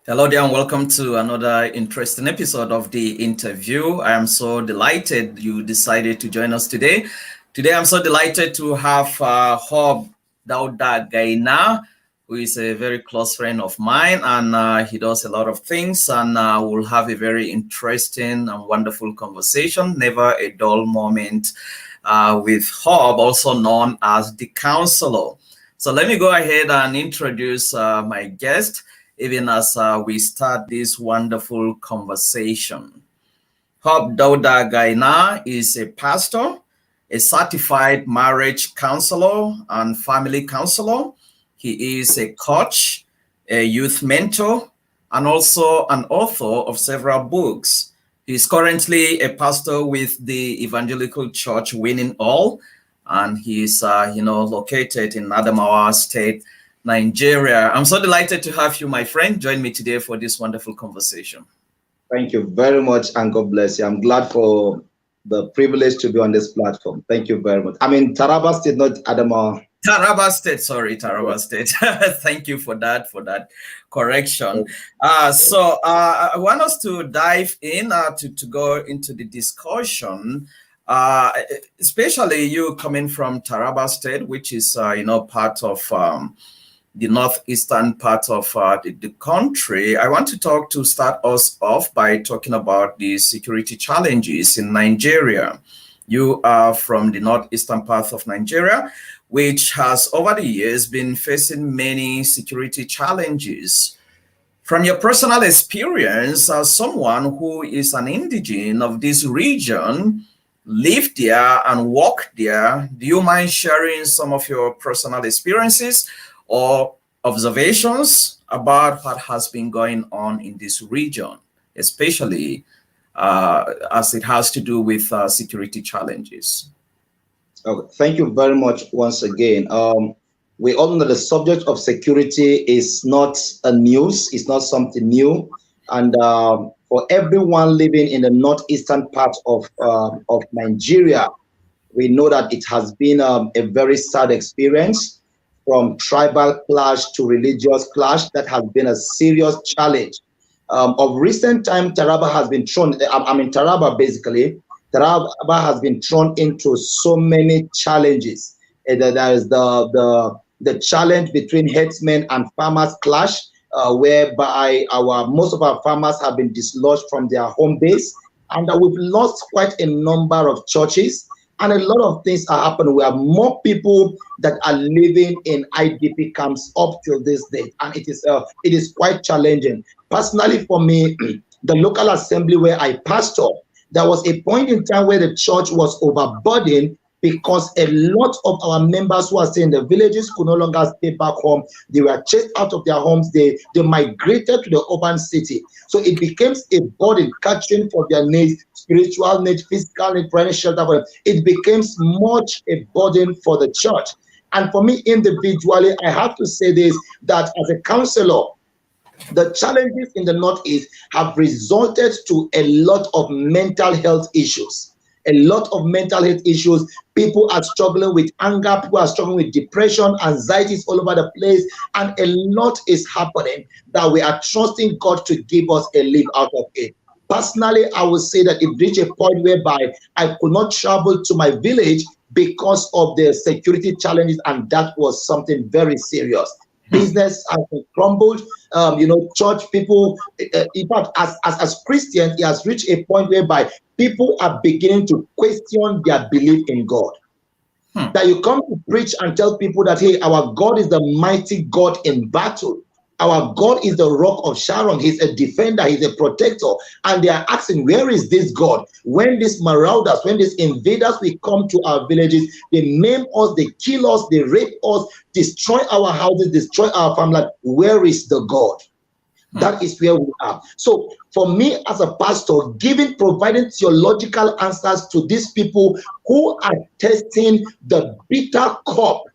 Hello there and welcome to another interesting episode of the interview. I am so delighted you decided to join us today. Today I'm so delighted to have Hob Dauda Gaina, who is a very close friend of mine, and he does a lot of things, and we'll have a very interesting and wonderful conversation, never a dull moment with Hob, also known as the Counsellor. So let me go ahead and introduce my guest even as we start this wonderful conversation. Hob Dauda Gaina is a pastor, a certified marriage counselor and family counselor. He is a coach, a youth mentor, and also an author of several books. He is currently a pastor with the Evangelical Church Winning All, and he is, located in Adamawa State, Nigeria. I'm so delighted to have you, my friend, join me today for this wonderful conversation. Thank you very much, and God bless you. I'm glad for the privilege to be on this platform. Thank you very much. I'm in Taraba State, not Adamawa. Taraba State. Thank you for that correction. So I want us to dive in to go into the discussion. Especially you coming from Taraba State, which is part of the northeastern part of the country. I want to start us off by talking about the security challenges in Nigeria. You are from the northeastern part of Nigeria, which has over the years been facing many security challenges. From your personal experience as someone who is an indigene of this region, lived there and worked there, do you mind sharing some of your personal experiences or observations about what has been going on in this region, especially as it has to do with security challenges? Okay. Thank you very much once again. We all know the subject of security is not a news, it's not something new. And for everyone living in the northeastern part of Nigeria, we know that it has been a very sad experience. From tribal clash to religious clash, that has been a serious challenge. Of recent time, Taraba has been thrown, Taraba basically, Taraba has been thrown into so many challenges. There is the challenge between herdsmen and farmers clash, whereby most of our farmers have been dislodged from their home base, and we've lost quite a number of churches. And a lot of things are happening. We have more people that are living in IDP camps up till this day, and it is quite challenging. Personally, for me, the local assembly where I pastor, there was a point in time where the church was overburdened because a lot of our members who are staying in the villages could no longer stay back home. They were chased out of their homes. They migrated to the urban city. So it became a burden catching for their needs, spiritual needs, physical needs, providing shelter for them. It became much a burden for the church. And for me individually, I have to say this, that as a counselor, the challenges in the Northeast have resulted to a lot of mental health issues. A lot of mental health issues. People are struggling with anger, people are struggling with depression, anxieties all over the place, and a lot is happening that we are trusting God to give us a live out of it. Personally, I would say that it reached a point whereby I could not travel to my village because of the security challenges, and that was something very serious. Business has been crumbled. Church people, in fact, as Christians, it has reached a point whereby people are beginning to question their belief in God. That you come to preach and tell people that, hey, our God is the mighty God in battle. Our God is the rock of Sharon. He's a defender. He's a protector. And they are asking, where is this God? When these marauders, when these invaders will come to our villages, they maim us, they kill us, they rape us, destroy our houses, destroy our family. Where is the God? That is where we are. So for me as a pastor, providing theological answers to these people who are testing the bitter cup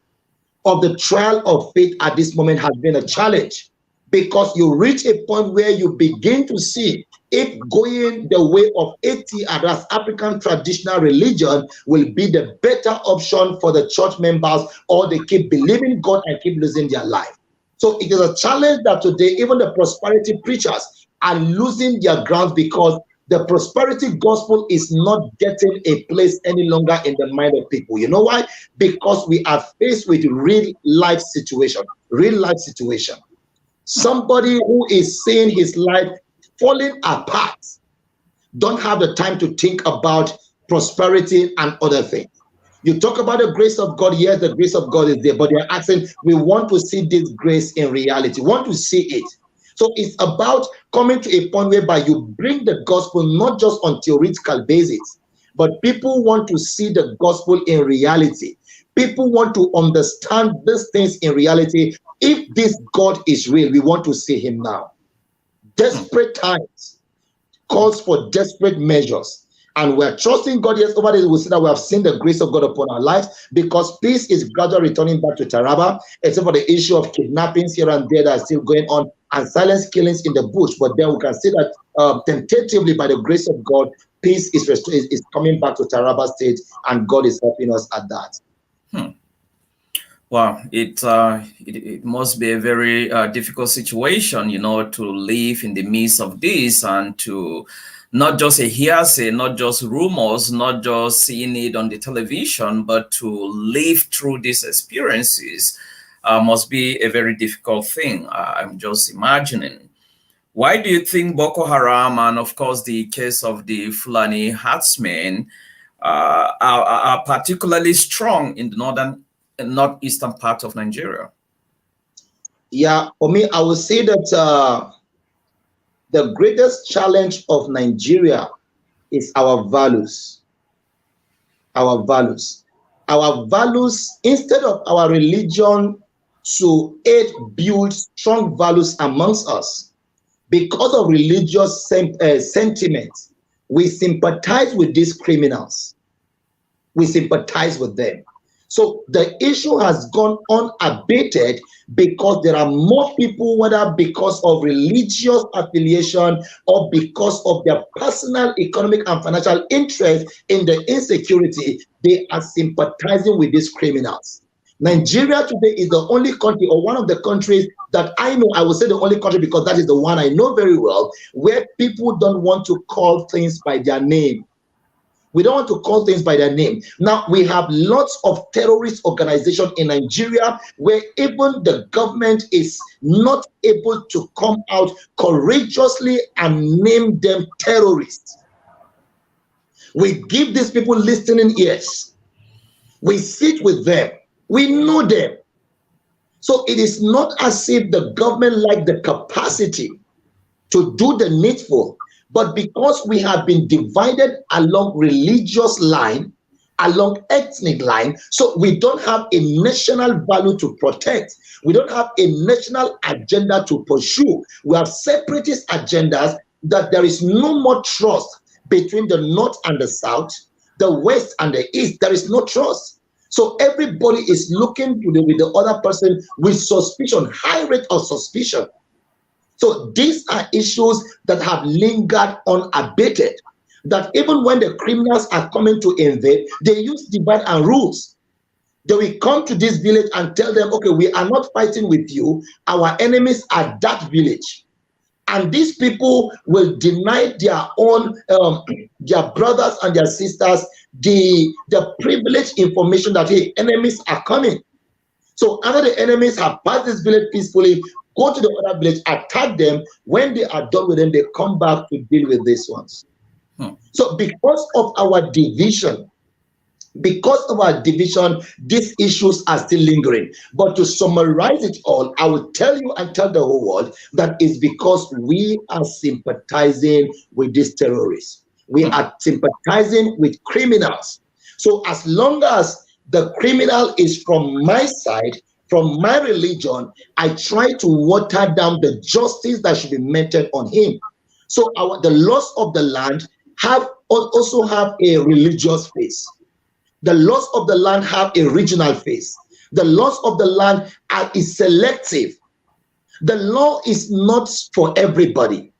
of the trial of faith at this moment has been a challenge, because you reach a point where you begin to see if going the way of ATR, that's African traditional religion, will be the better option for the church members, or they keep believing God and keep losing their life. So it is a challenge that today even the prosperity preachers are losing their ground because the prosperity gospel is not getting a place any longer in the mind of people. You know why? Because we are faced with real life situation. Real life situation. Somebody who is seeing his life falling apart don't have the time to think about prosperity and other things. You talk about the grace of God. Yes, the grace of God is there, but they're asking, we want to see this grace in reality, want to see it. So it's about coming to a point whereby you bring the gospel not just on theoretical basis, but people want to see the gospel in reality. People want to understand these things in reality. If this God is real, we want to see him now. Desperate times calls for desperate measures. And we're trusting God. Yes, over this, we see that we have seen the grace of God upon our lives because peace is gradually returning back to Taraba, except for the issue of kidnappings here and there that are still going on and silent killings in the bush. But then we can see that tentatively, by the grace of God, peace is coming back to Taraba State, and God is helping us at that. Wow, it must be a very difficult situation, to live in the midst of this and to not just a hearsay, not just rumors, not just seeing it on the television, but to live through these experiences must be a very difficult thing. I'm just imagining. Why do you think Boko Haram and, of course, the case of the Fulani herdsmen are particularly strong in the northeastern part of Nigeria? Yeah, for me, I would say that the greatest challenge of Nigeria is our values. Our values. Our values, instead of our religion to aid build strong values amongst us, because of religious sentiments, we sympathize with these criminals. We sympathize with them. So the issue has gone unabated because there are more people, whether because of religious affiliation or because of their personal economic and financial interest in the insecurity, they are sympathizing with these criminals. Nigeria today is the only country, or one of the countries that I know, I will say the only country because that is the one I know very well, where people don't want to call things by their name. We don't want to call things by their name. Now, we have lots of terrorist organizations in Nigeria where even the government is not able to come out courageously and name them terrorists. We give these people listening ears. We sit with them. We know them. So it is not as if the government lack the capacity to do the needful. But because we have been divided along religious line, along ethnic line, so we don't have a national value to protect. We don't have a national agenda to pursue. We have separatist agendas that there is no more trust between the North and the South, the West and the East. There is no trust. So everybody is looking to with the other person with suspicion, high rate of suspicion. So these are issues that have lingered unabated, that even when the criminals are coming to invade, they use divide and rules. They will come to this village and tell them, okay, we are not fighting with you. Our enemies are that village. And these people will deny their own, their brothers and their sisters, the privileged information that, hey, enemies are coming. So after the enemies have passed this village peacefully, go to the other village, attack them. When they are done with them, they come back to deal with these ones. So because of our division, these issues are still lingering. But to summarize it all, I will tell you and tell the whole world that it's because we are sympathizing with these terrorists. We are sympathizing with criminals. So as long as the criminal is from my side, from my religion, I try to water down the justice that should be meted on him. So the laws of the land also have a religious face. The laws of the land have a regional face. The laws of the land is selective. The law is not for everybody.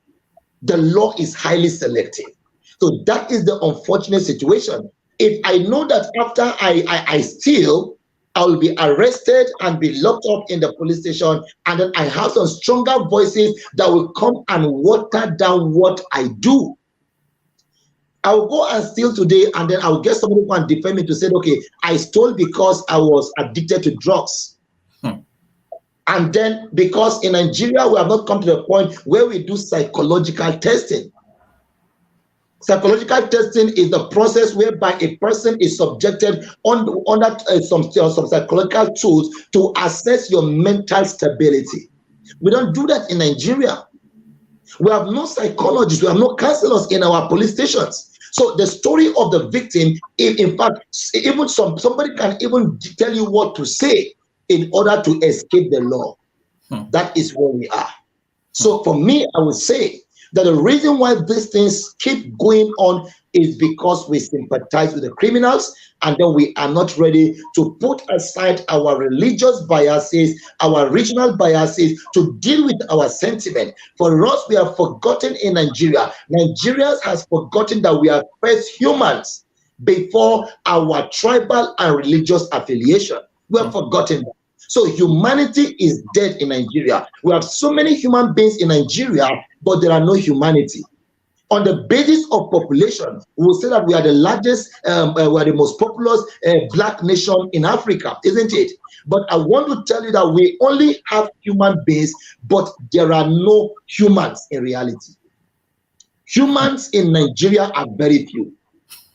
The law is highly selective. So that is the unfortunate situation. If I know that after I steal, I will be arrested and be locked up in the police station, and then I have some stronger voices that will come and water down what I do. I will go and steal today, and then I will get somebody who can defend me to say, okay, I stole because I was addicted to drugs. And then because in Nigeria, we have not come to the point where we do psychological testing. Psychological testing is the process whereby a person is subjected under some psychological tools to assess your mental stability. We don't do that in Nigeria. We have no psychologists, we have no counselors in our police stations. So the story of the victim, in fact, even somebody can even tell you what to say in order to escape the law. That is where we are. So for me, I would say that the reason why these things keep going on is because we sympathize with the criminals, and then we are not ready to put aside our religious biases, our regional biases, to deal with our sentiment. For us, we have forgotten in Nigeria. Nigeria has forgotten that we are first humans before our tribal and religious affiliation. We have forgotten that. So humanity is dead in Nigeria. We have so many human beings in Nigeria, but there are no humanity. On the basis of population, we will say that we are the largest, we are the most populous black nation in Africa, isn't it? But I want to tell you that we only have human beings, but there are no humans in reality. Humans in Nigeria are very few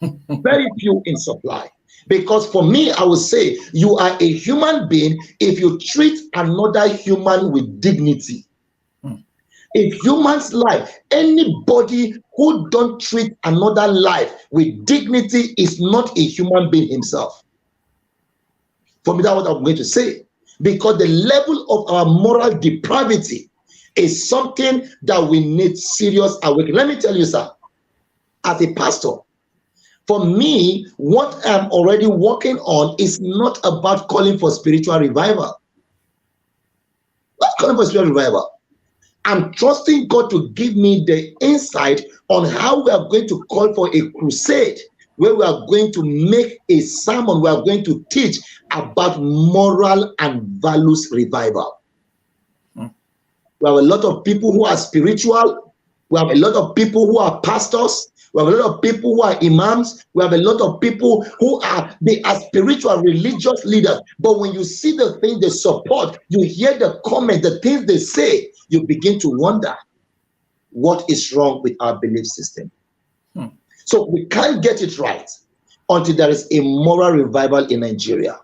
in supply. Because for me, I would say you are a human being if you treat another human with dignity. A human's life, anybody who don't treat another life with dignity is not a human being himself. For me, that's what I'm going to say. Because the level of our moral depravity is something that we need serious awakening. Let me tell you, sir, as a pastor, for me, what I'm already working on is not about calling for spiritual revival. Not calling for spiritual revival. I'm trusting God to give me the insight on how we are going to call for a crusade, where we are going to make a sermon, we are going to teach about moral and values revival. We have a lot of people who are spiritual. We have a lot of people who are pastors. We have a lot of people who are imams. We have a lot of people who are spiritual, religious leaders. But when you see the things they support, you hear the comments, the things they say, you begin to wonder what is wrong with our belief system. So we can't get it right until there is a moral revival in Nigeria.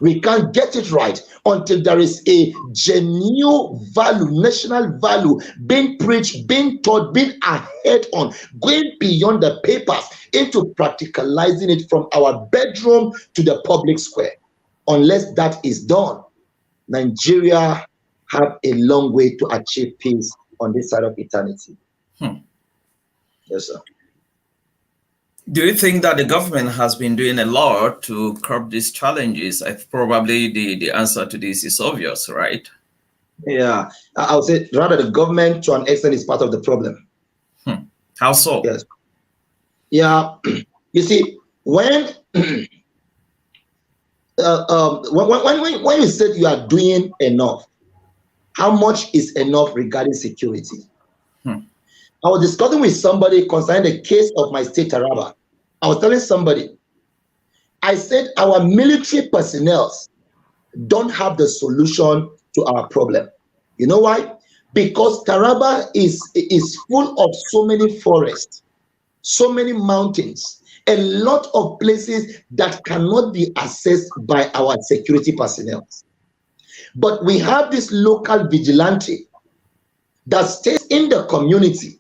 We can't get it right until there is a genuine value, national value being preached, being taught, being ahead on, going beyond the papers into practicalizing it from our bedroom to the public square. Unless that is done, Nigeria have a long way to achieve peace on this side of eternity. Yes, sir. Do you think that the government has been doing a lot to curb these challenges? Probably the answer to this is obvious, right? Yeah, I would say rather the government to an extent is part of the problem. How so? Yes. Yeah, you see, when you said you are doing enough, how much is enough regarding security? I was discussing with somebody concerning the case of my state, Taraba. I was telling somebody, I said our military personnel don't have the solution to our problem. You know why? Because Taraba is full of so many forests, so many mountains, a lot of places that cannot be accessed by our security personnel. But we have this local vigilante that stays in the community.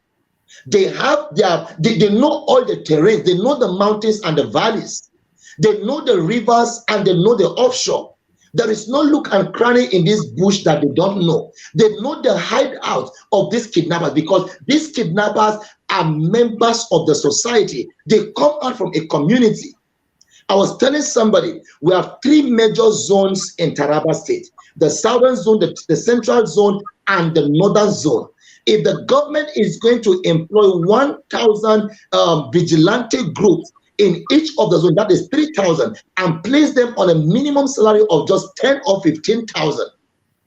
They know all the terrain, they know the mountains and the valleys, they know the rivers and they know the offshore. There is no look and cranny in this bush that they don't know. They know the hideout of these kidnappers because these kidnappers are members of the society. They come out from a community. I was telling somebody, we have 3 major zones in Taraba State: the southern zone, the central zone, and the northern zone. If the government is going to employ 1,000 vigilante groups in each of the zones, that is 3,000, and place them on a minimum salary of just 10 or 15,000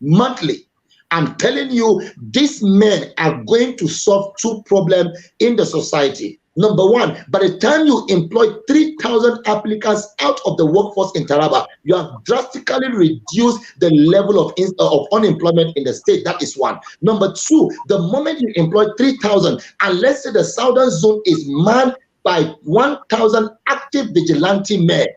monthly. I'm telling you, these men are going to solve two problems in the society. Number one, by the time you employ 3,000 applicants out of the workforce in Taraba, you have drastically reduced the level of unemployment in the state. That is one. Number two, the moment you employ 3,000, and let's say the southern zone is manned by 1,000 active vigilante men,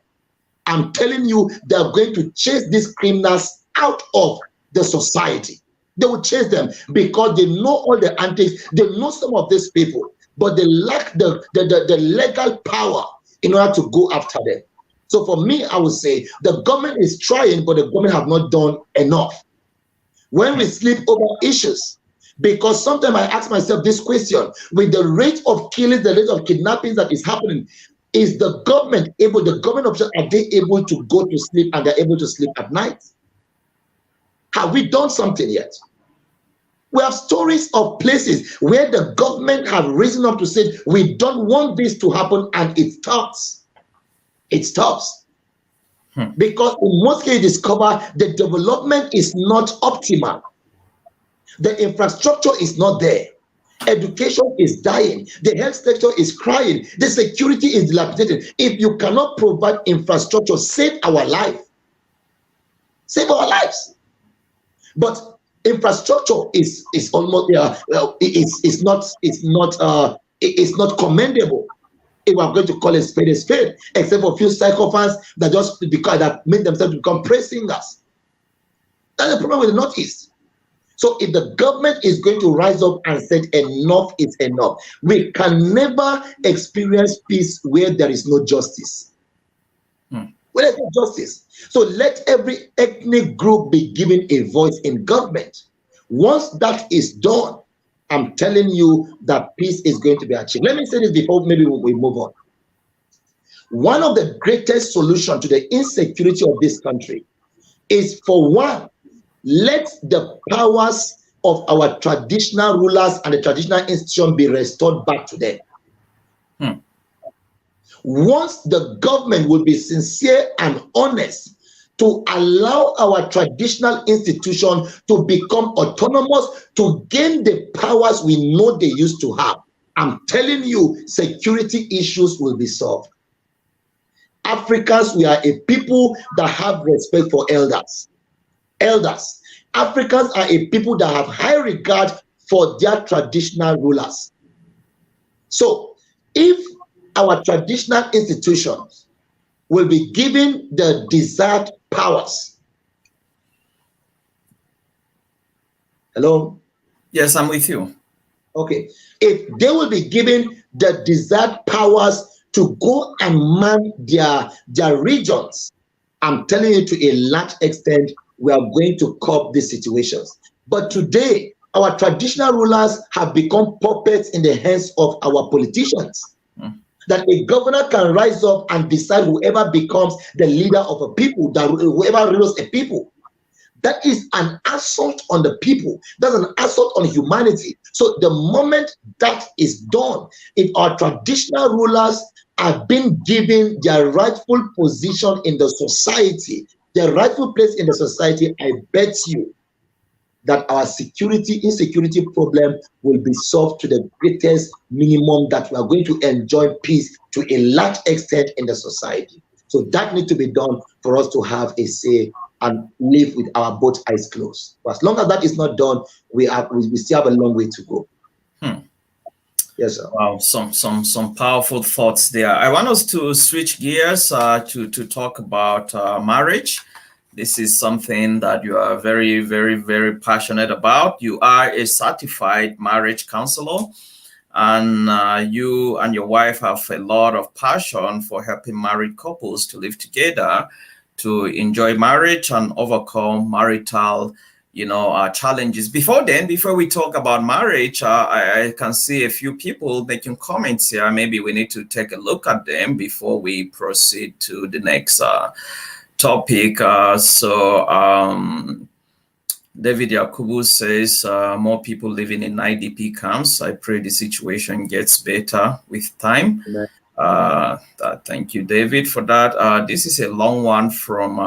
I'm telling you, they're going to chase these criminals out of the society. They will chase them because they know all the antics. They know some of these people, but they lack the legal power in order to go after them. So for me, I would say the government is trying, but the government have not done enough. When we sleep over issues, because sometimes I ask myself this question, with the rate of killings, the rate of kidnappings that is happening, is the government able, the government officials, are they able to go to sleep and they're able to sleep at night? Have we done something yet? We have stories of places where the government have risen up to say, we don't want this to happen, and it stops. It stops. Because in most cases, discover the development is not optimal. The infrastructure is not there. Education is dying. The health sector is crying. The security is dilapidated. If you cannot provide infrastructure, save our life. Save our lives. But infrastructure is almost it's not commendable. If we're going to call a spade, except for a few psychopaths that just because that make themselves become praise singers. That's the problem with the Northeast. So if the government is going to rise up and say enough is enough, we can never experience peace where there is no justice. Where there's no justice. So let every ethnic group be given a voice in government. Once that is done, I'm telling you that peace is going to be achieved. Let me say this before maybe we move on. One of the greatest solutions to the insecurity of this country is, for one, let the powers of our traditional rulers and the traditional institution be restored back to them. Once the government will be sincere and honest to allow our traditional institution to become autonomous, to gain the powers we know they used to have, I'm telling you, security issues will be solved. Africans, we are a people that have respect for elders. Africans are a people that have high regard for their traditional rulers. So if our traditional institutions will be given the desired powers. Hello? Yes, I'm with you. Okay. If they will be given the desired powers to go and man their regions, I'm telling you, to a large extent, we are going to curb these situations. But today, our traditional rulers have become puppets in the hands of our politicians. That a governor can rise up and decide whoever becomes the leader of a people, that whoever rules a people. That is an assault on the people. That's an assault on humanity. So the moment that is done, if our traditional rulers are being given their rightful position in the society, their rightful place in the society, I bet you that our insecurity problem will be solved to the greatest minimum, that we are going to enjoy peace to a large extent in the society. So that needs to be done for us to have a say and live with our both eyes closed. But as long as that is not done, we still have a long way to go. Yes, sir. Wow, some powerful thoughts there. I want us to switch gears to talk about marriage. This is something that you are very, very, very passionate about. You are a certified marriage counselor, and you and your wife have a lot of passion for helping married couples to live together, to enjoy marriage and overcome marital, challenges. Before we talk about marriage, I can see a few people making comments here. Maybe we need to take a look at them before we proceed to the next topic. David Yakubu says, more people living in IDP camps. I pray the situation gets better with time. Thank you, David, for that. This is a long one from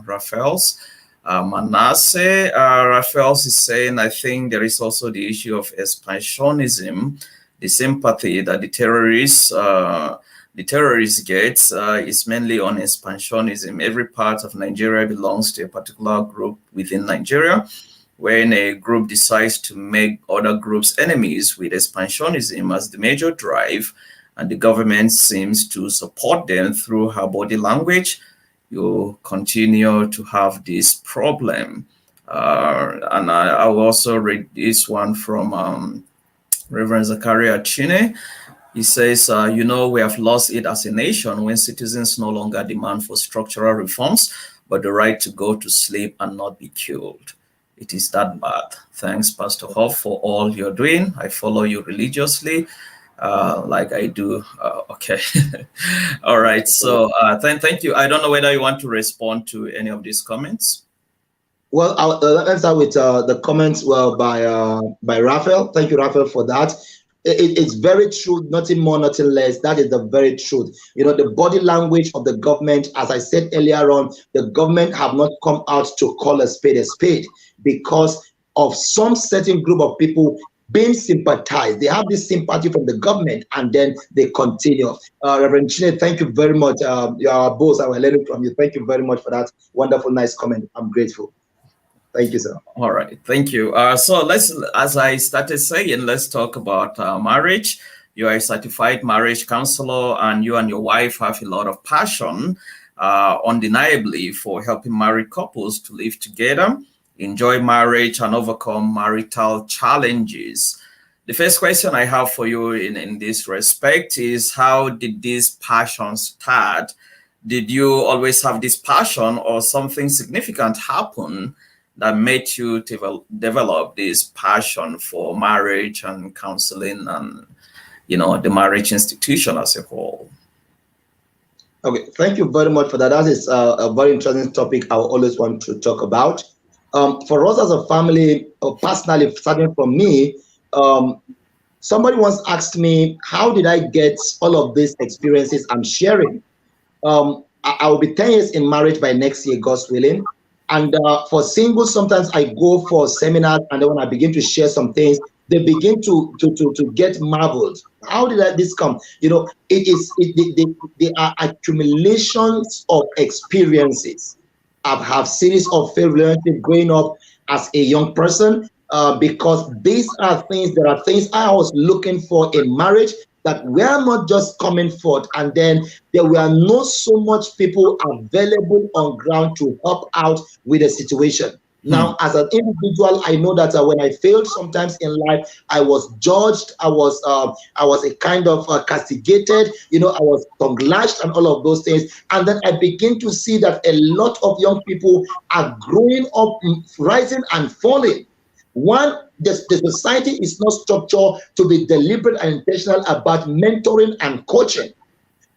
Raphael's. Manasseh Raphael's is saying, I think there is also the issue of expansionism, the sympathy that the terrorists get is mainly on expansionism. Every part of Nigeria belongs to a particular group within Nigeria. When a group decides to make other groups enemies with expansionism as the major drive, and the government seems to support them through her body language, you continue to have this problem. And I will also read this one from Reverend Zachariah Chine. He says, we have lost it as a nation when citizens no longer demand for structural reforms, but the right to go to sleep and not be killed. It is that bad. Thanks, Pastor Hoff, for all you're doing. I follow you religiously, like I do. Okay. All right. So thank you. I don't know whether you want to respond to any of these comments. Well, let's start with the comments by Raphael. Thank you, Raphael, for that. It's very true, nothing more, nothing less. That is the very truth. The body language of the government, as I said earlier on, the government have not come out to call a spade because of some certain group of people being sympathized. They have this sympathy from the government, and then they continue. Reverend Chine, thank you very much. You are our boss. I will learn from you. Thank you very much for that wonderful, nice comment. I'm grateful. Thank you, sir. All right. Thank you. So as I started saying, let's talk about marriage. You are a certified marriage counselor, and you and your wife have a lot of passion, undeniably, for helping married couples to live together, enjoy marriage, and overcome marital challenges. The first question I have for you in this respect is, how did this passion start? Did you always have this passion, or something significant happen that made you develop this passion for marriage and counseling and, the marriage institution as a whole? Okay, thank you very much for that. That is a very interesting topic I always want to talk about. For us as a family, personally, starting from me, somebody once asked me, how did I get all of these experiences I'm sharing? I will be 10 years in marriage by next year, God's willing. And for singles, sometimes I go for seminars, and then when I begin to share some things, they begin to get marveled. How did this come? They are accumulations of experiences. I've had series of failed relationships growing up as a young person, because these are things I was looking for in marriage that were not just coming forth, and then there were not so much people available on ground to help out with the situation. Now, as an individual, I know that when I failed sometimes in life, I was judged, I was a kind of castigated, I was tongue-lashed and all of those things. And then I begin to see that a lot of young people are growing up, rising and falling. One, the society is not structured to be deliberate and intentional about mentoring and coaching.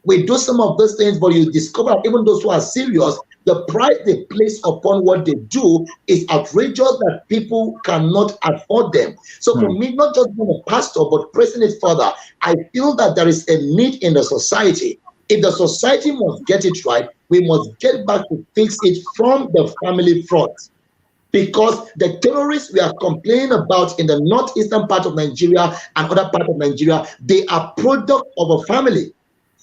We do some of those things, but you discover even those who are serious, the price they place upon what they do is outrageous that people cannot afford them. So for me, not just being a pastor, but pressing it further, I feel that there is a need in the society. If the society must get it right, we must get back to fix it from the family front. Because the terrorists we are complaining about in the northeastern part of Nigeria and other part of Nigeria, they are product of a family.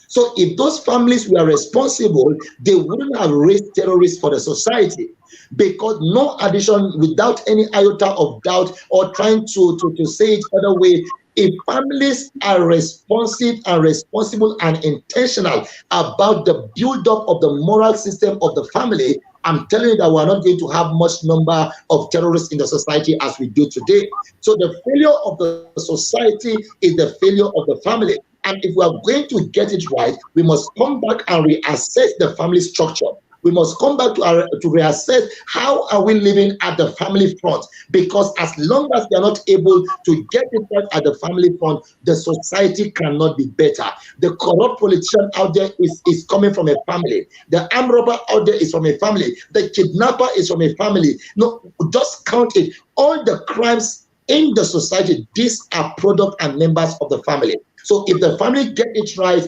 So if those families were responsible, they wouldn't have raised terrorists for the society. Because no addition, without any iota of doubt or trying to say it other way, if families are responsive and responsible and intentional about the build-up of the moral system of the family, I'm telling you that we're not going to have much number of terrorists in the society as we do today. So the failure of the society is the failure of the family. And if we are going to get it right, we must come back and reassess the family structure. We must come back to reassess how are we living at the family front. Because as long as we are not able to get it right at the family front, the society cannot be better. The corrupt politician out there is coming from a family. The armed robber out there is from a family. The kidnapper is from a family. No, just count it. All the crimes in the society, these are product and members of the family. So if the family get it right,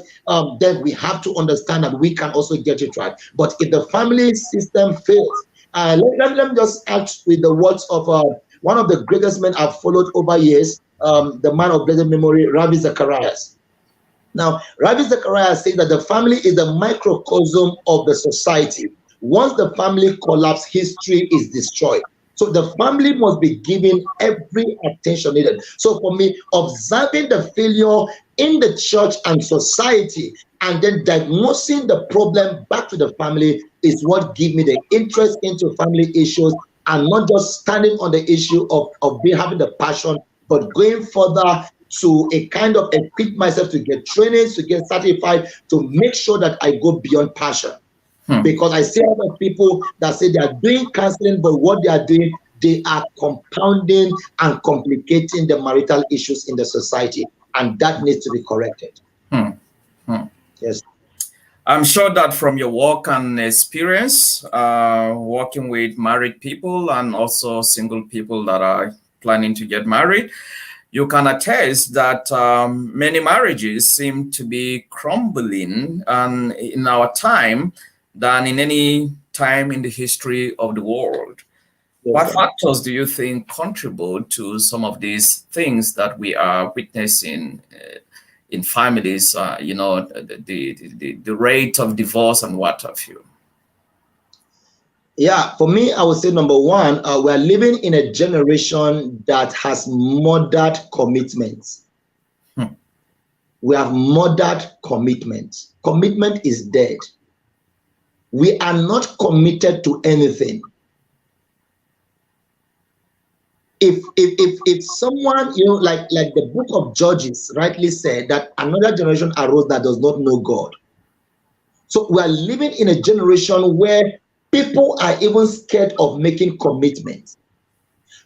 then we have to understand that we can also get it right. But if the family system fails, let me just act with the words of one of the greatest men I've followed over years, the man of blessed memory, Ravi Zacharias. Now, Ravi Zacharias says that the family is the microcosm of the society. Once the family collapses, history is destroyed. So the family must be given every attention needed. So for me, observing the failure in the church and society and then diagnosing the problem back to the family is what gives me the interest into family issues, and not just standing on the issue of having the passion, but going further to a kind of equip myself to get trainings, to get certified, to make sure that I go beyond passion. Because I see other people that say they are doing counseling, but what they are doing, they are compounding and complicating the marital issues in the society, and that needs to be corrected. Yes. I'm sure that from your work and experience, working with married people and also single people that are planning to get married, you can attest that many marriages seem to be crumbling in our time than in any time in the history of the world. Yes. What factors do you think contribute to some of these things that we are witnessing in families, the rate of divorce and what have you? Yeah, for me, I would say number one, we are living in a generation that has murdered commitments. We have murdered commitments. Commitment is dead. We are not committed to anything. If someone, like the book of Judges rightly said, that another generation arose that does not know God. So we are living in a generation where people are even scared of making commitments.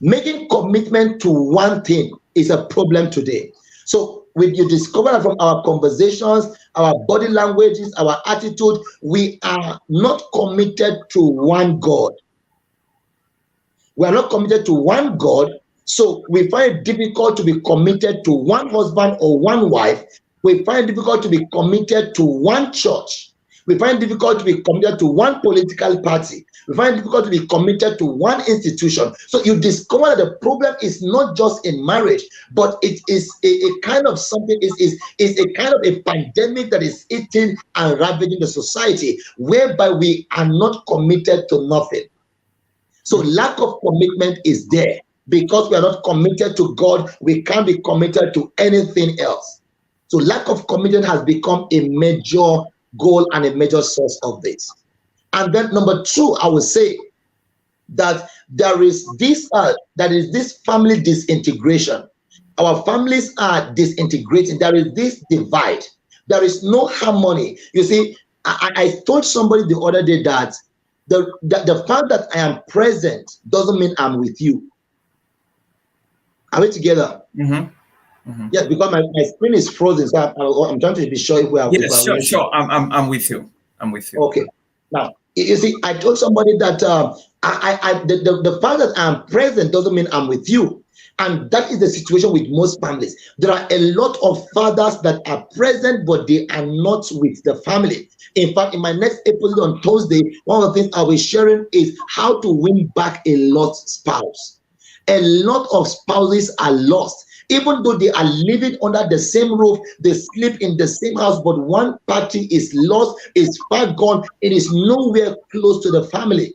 Making commitment to one thing is a problem today. So when you discover that from our conversations, our body languages, our attitude, we are not committed to one God. We are not committed to one God, so we find it difficult to be committed to one husband or one wife. We find it difficult to be committed to one church. We find it difficult to be committed to one political party. We find it difficult to be committed to one institution. So you discover that the problem is not just in marriage, but it is a kind of something, is a kind of a pandemic that is eating and ravaging the society, whereby we are not committed to nothing. So lack of commitment is there. Because we are not committed to God, we can't be committed to anything else. So lack of commitment has become a major goal and a major source of this. And then number two, I would say that there is this family disintegration. Our families are disintegrating. There is this divide. There is no harmony. You see, I told somebody the other day that the fact that I am present doesn't mean I'm with you. Are we together? Yes, because my screen is frozen, so I'm trying to be sure if we are. Yes, sure. I'm with you. Okay. Now, you see, I told somebody that the fact that I'm present doesn't mean I'm with you. And that is the situation with most families. There are a lot of fathers that are present, but they are not with the family. In fact, in my next episode on Thursday, one of the things I'll be sharing is how to win back a lost spouse. A lot of spouses are lost. Even though they are living under the same roof, they sleep in the same house, but one party is lost, is far gone, it is nowhere close to the family.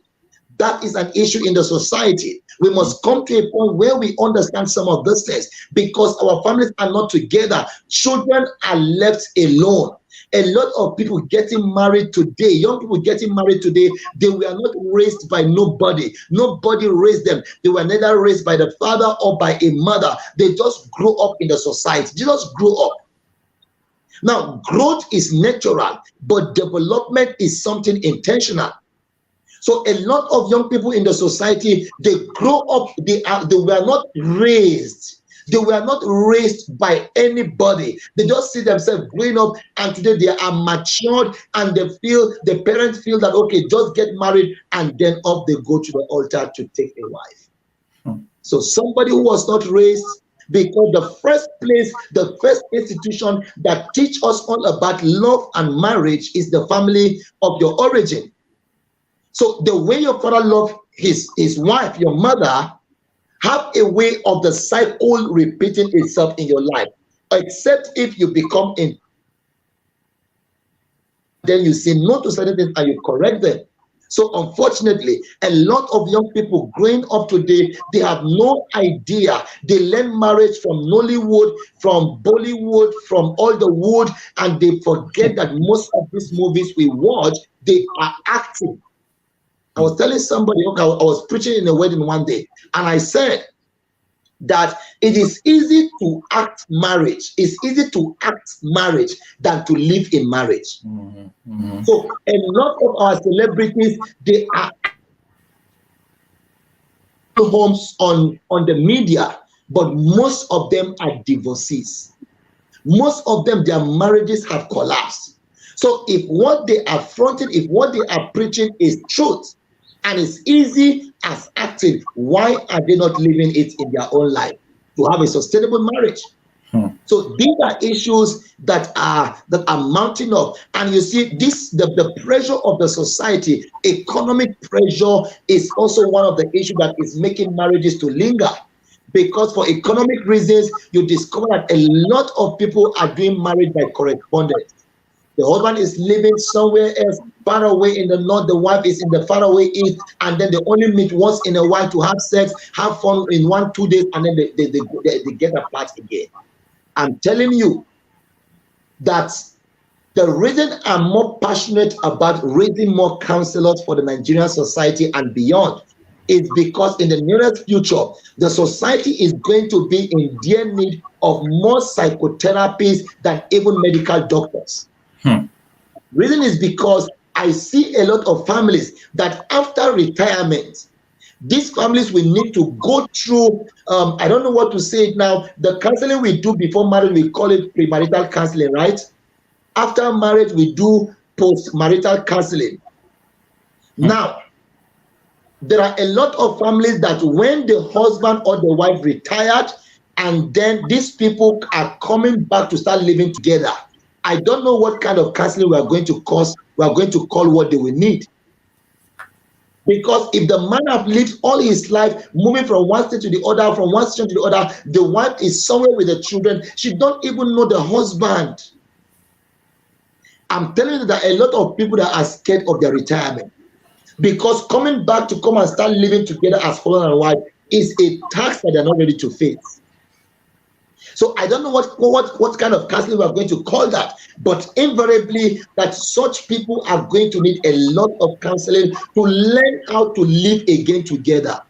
That is an issue in the society. We must come to a point where we understand some of these things, because our families are not together. Children are left alone. A lot of people getting married today, young people getting married today, they were not raised by nobody. Nobody raised them. They were neither raised by the father or by a mother. They just grew up in the society. They just grew up. Now, growth is natural, but development is something intentional. So a lot of young people in the society, they grow up, they were not raised. They were not raised by anybody. They just see themselves growing up, and today they are matured, and the parents feel that, okay, just get married, and then up they go to the altar to take a wife. So somebody who was not raised, Because the first place, the first institution that teach us all about love and marriage is the family of your origin. So the way your father loved his wife, your mother, have a way of the cycle repeating itself in your life, except if you become in, then you say no to certain things and you correct them. So unfortunately, a lot of young people growing up today, they have no idea. They learn marriage from Nollywood, from Bollywood, from all the wood, and they forget that most of these movies we watch, they are acting. I was telling somebody, okay, I was preaching in a wedding one day, and I said that it is easy to act marriage. It's easy to act marriage than to live in marriage. So a lot of our celebrities, they are homes on the media, but most of them are divorcees. Most of them, their marriages have collapsed. So if what they are fronting, if what they are preaching is truth, and it's easy as acting, why are they not living it in their own life to have a sustainable marriage? So these are issues that are mounting up, and you see this the pressure of the society. Economic pressure is also one of the issues that is making marriages to linger, because for economic reasons you discover that a lot of people are doing marriage by correspondence. The husband is living somewhere else, far away in the north. The wife is in the far away east, and then they only meet once in a while to have sex, have fun in 1-2 days, and then they get apart again. I'm telling you that the reason I'm more passionate about raising more counselors for the Nigerian society and beyond is because in the nearest future, the society is going to be in dear need of more psychotherapists than even medical doctors. Reason is because I see a lot of families that after retirement, these families will need to go through, I don't know what to say it now, the counseling we do before marriage, we call it premarital counseling, right? After marriage, we do post-marital counseling. Now, there are a lot of families that when the husband or the wife retired, and then these people are coming back to start living together, I don't know what kind of counseling we are going to call what they will need. Because if the man have lived all his life moving from one state to the other, from one state to the other, the wife is somewhere with the children, she don't even know the husband. I'm telling you that a lot of people that are scared of their retirement, because coming back to come and start living together as husband and wife is a task that they're not ready to face. So I don't know what kind of counseling we are going to call that, but invariably that such people are going to need a lot of counseling to learn how to live again together.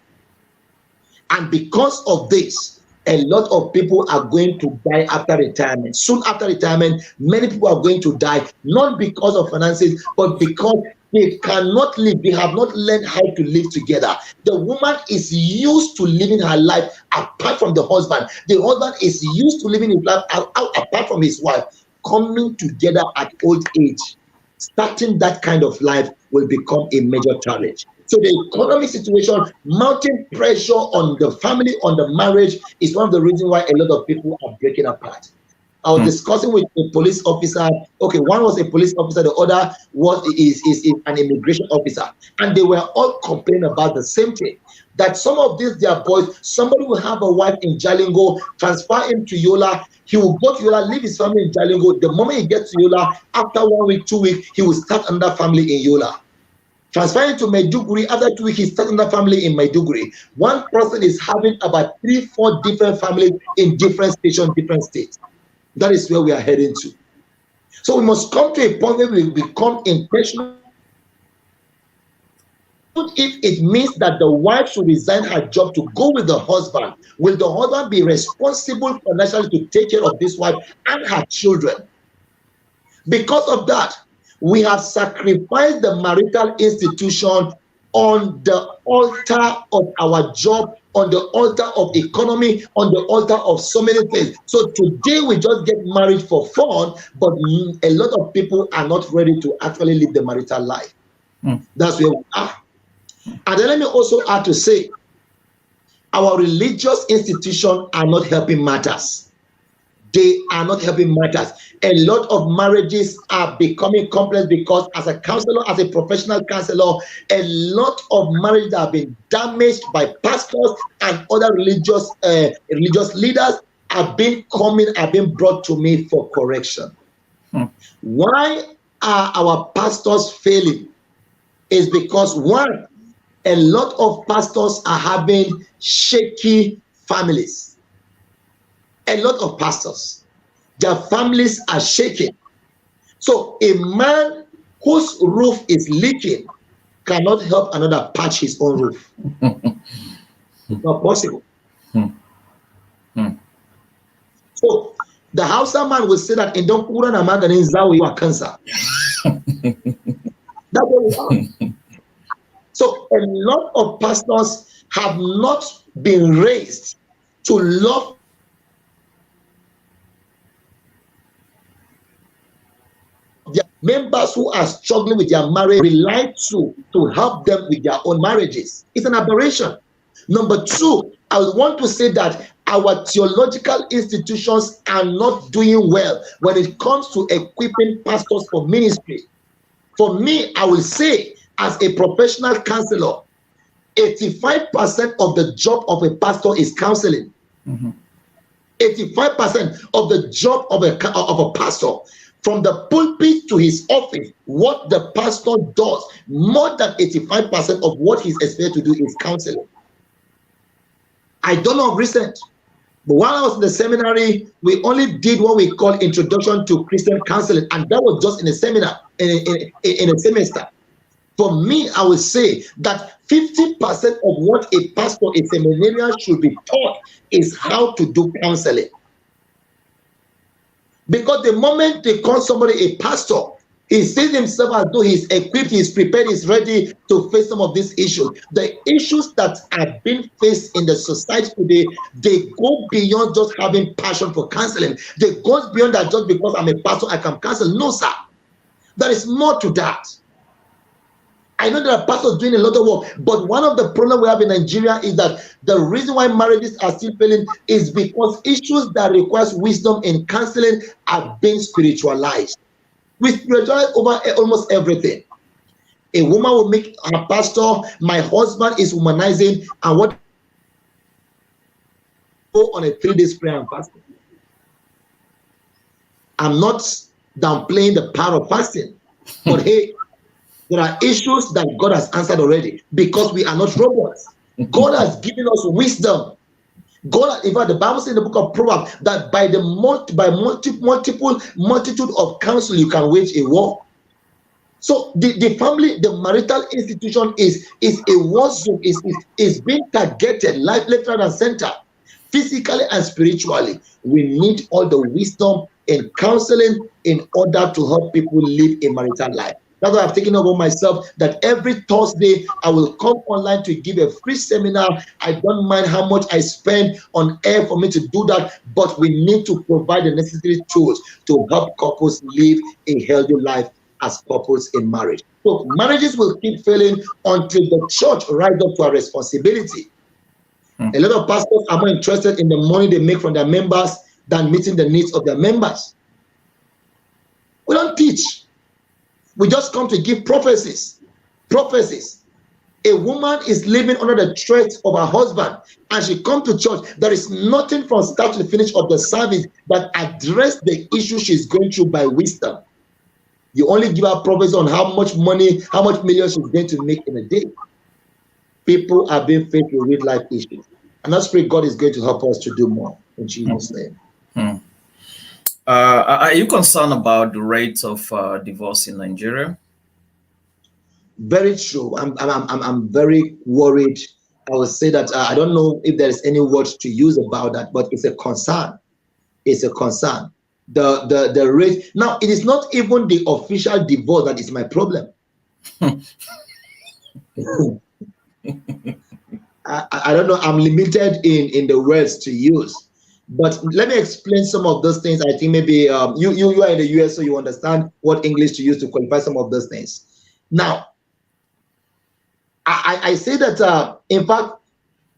And because of this, a lot of people are going to die after retirement. Soon after retirement, many people are going to die, not because of finances, but because they cannot live. They have not learned how to live together. The woman is used to living her life apart from the husband. The husband is used to living his life apart from his wife. Coming together at old age, starting that kind of life will become a major challenge. So the economic situation, mounting pressure on the family, on the marriage, is one of the reasons why a lot of people are breaking apart. I was discussing with a police officer. Okay, one was a police officer, the other is an immigration officer, and they were all complaining about the same thing. That some of these their boys, somebody will have a wife in Jalingo, transfer him to Yola. He will go to Yola, leave his family in Jalingo. The moment he gets to Yola, after 1 week, 2 weeks, he will start another family in Yola. Transferring to Maiduguri, after 2 weeks, he starts another family in Maiduguri. One person is having about 3-4 different families in different stations, different states. That is where we are heading to. So we must come to a point where we become intentional. If it means that the wife should resign her job to go with the husband, will the husband be responsible financially to take care of this wife and her children? Because of that, we have sacrificed the marital institution on the altar of our job, on the altar of economy, on the altar of so many things. So today we just get married for fun, but a lot of people are not ready to actually live the marital life. That's where we are. And then let me also add to say our religious institutions are not helping matters. They are not helping matters. A lot of marriages are becoming complex because as a counselor, as a professional counselor, a lot of marriages have been damaged by pastors and other religious leaders have been brought to me for correction. Why are our pastors failing? Is because one, a lot of pastors are having shaky families. A lot of pastors, their families are shaking. So a man whose roof is leaking cannot help another patch his own roof. It's not possible. So the Hausa man will say that in don't put on a maganin zawi wa cancer. That's what we are. So a lot of pastors have not been raised to love their members who are struggling with their marriage, rely to help them with their own marriages. It's an aberration. Number two, I want to say that our theological institutions are not doing well when it comes to equipping pastors for ministry. For me, I will say, as a professional counselor, 85% of the job of a pastor is counseling. 85% of the job of a pastor, from the pulpit to his office, what the pastor does, more than 85% of what he's expected to do is counseling. I don't know of recent, but while I was in the seminary, we only did what we call Introduction to Christian Counseling, and that was just in a seminar, in a semester. For me, I would say that 50% of what a pastor, a seminarian should be taught is how to do counseling. Because the moment they call somebody a pastor, he sees himself as though he's equipped, he's prepared, he's ready to face some of these issues. The issues that are being faced in the society today, they go beyond just having passion for counseling. They go beyond that just because I'm a pastor, I can counsel. No, sir. There is more to that. I know there are pastors doing a lot of work, but one of the problems we have in Nigeria is that the reason why marriages are still failing is because issues that require wisdom in counseling are being spiritualized. We spiritualize over almost everything. A woman will make her pastor, my husband is womanizing, and what go on a 3-day prayer and fasting. I'm not downplaying the power of fasting, but hey, there are issues that God has answered already because we are not robots. God has given us wisdom. God, in fact, the Bible says in the book of Proverbs that by the multitude of counsel you can wage a war. So the family, the marital institution is a war zone, is being targeted left, right, and center, physically and spiritually. We need all the wisdom in counseling in order to help people live a marital life. That's why I've taken over myself that every Thursday I will come online to give a free seminar. I don't mind how much I spend on air for me to do that, but we need to provide the necessary tools to help couples live a healthy life as couples in marriage. So marriages will keep failing until the church rises up to our responsibility. A lot of pastors are more interested in the money they make from their members than meeting the needs of their members. We don't teach. We just come to give prophecies. Prophecies. A woman is living under the threat of her husband, and she comes to church. There is nothing from start to finish of the service that address the issue she's going through by wisdom. You only give her prophecy on how much money, how much millions she's going to make in a day. People are being faced with real life issues. And I pray God is going to help us to do more in Jesus' name. Are you concerned about the rate of divorce in Nigeria? Very true. I'm very worried. I would say that I don't know if there is any word to use about that, but it's a concern. It's a concern. The rate now, it is not even the official divorce that is my problem. I don't know. I'm limited in the words to use. But let me explain some of those things. I think maybe you are in the US, so you understand what English to use to qualify some of those things. Now, I say that, in fact,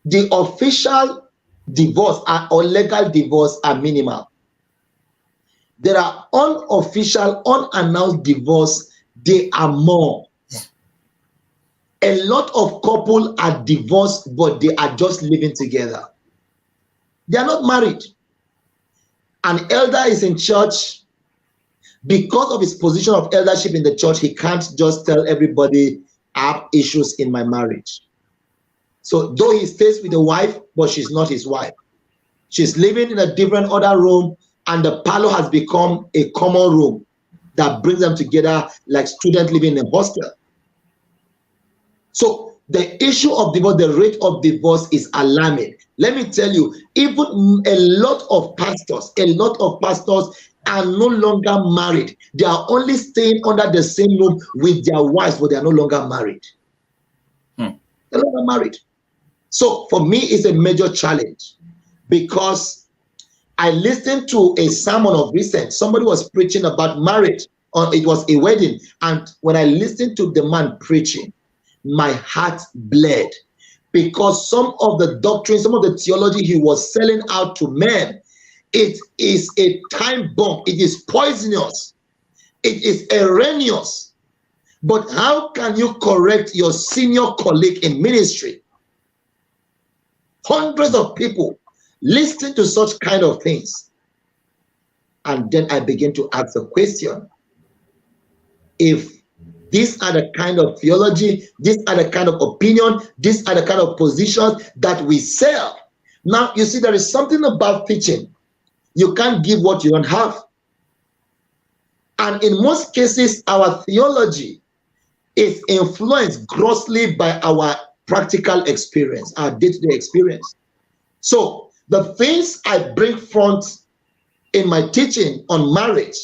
the official divorce or legal divorce are minimal. There are unofficial, unannounced divorce. They are more. A lot of couples are divorced, but they are just living together. They are not married. An elder is in church. Because of his position of eldership in the church, he can't just tell everybody, I have issues in my marriage. So though he stays with the wife, but she's not his wife. She's living in a different other room, and the parlor has become a common room that brings them together like students living in a hostel. So the issue of divorce, the rate of divorce is alarming. Let me tell you, even a lot of pastors are no longer married. They are only staying under the same room with their wives, but they are no longer married. They're no longer married. So for me, it's a major challenge, because I listened to a sermon of recent. Somebody was preaching about marriage. It was a wedding. And when I listened to the man preaching, my heart bled, because some of the doctrine, some of the theology he was selling out to men, it is a time bomb. It is poisonous. It is erroneous. But how can you correct your senior colleague in ministry? Hundreds of people listen to such kind of things. And then I begin to ask the question, if these are the kind of theology, these are the kind of opinion, these are the kind of positions that we sell. Now, you see, there is something about teaching. You can't give what you don't have. And in most cases, our theology is influenced grossly by our practical experience, our day-to-day experience. So the things I bring front in my teaching on marriage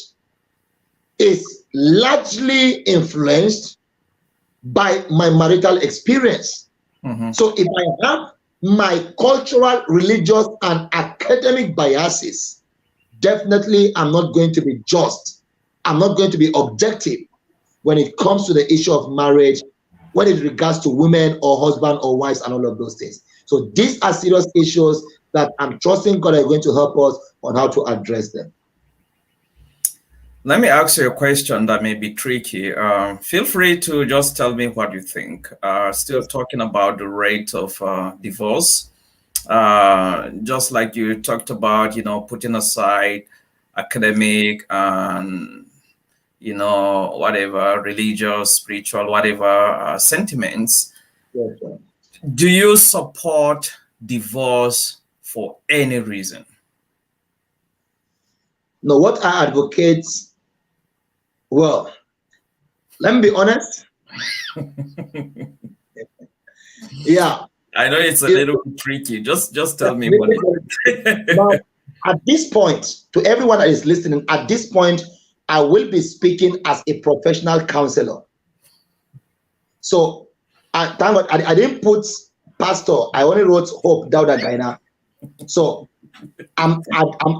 is largely influenced by my marital experience. So if I have my cultural, religious, and academic biases, definitely I'm not going to be just. I'm not going to be objective when it comes to the issue of marriage, when it regards to women or husband or wives and all of those things. So these are serious issues that I'm trusting God are going to help us on how to address them. Let me ask you a question that may be tricky. Feel free to just tell me what you think. Still talking about the rate of divorce. Just like you talked about, putting aside academic and, whatever, religious, spiritual, whatever sentiments. Yes, sir. Do you support divorce for any reason? No, what I advocate, well, let me be honest. Yeah. I know it's a little tricky. Just tell me what it is. Now, at this point, to everyone that is listening, at this point, I will be speaking as a professional counselor. So, thank God, I didn't put pastor. I only wrote Hope Dauda Gaina. So, I'm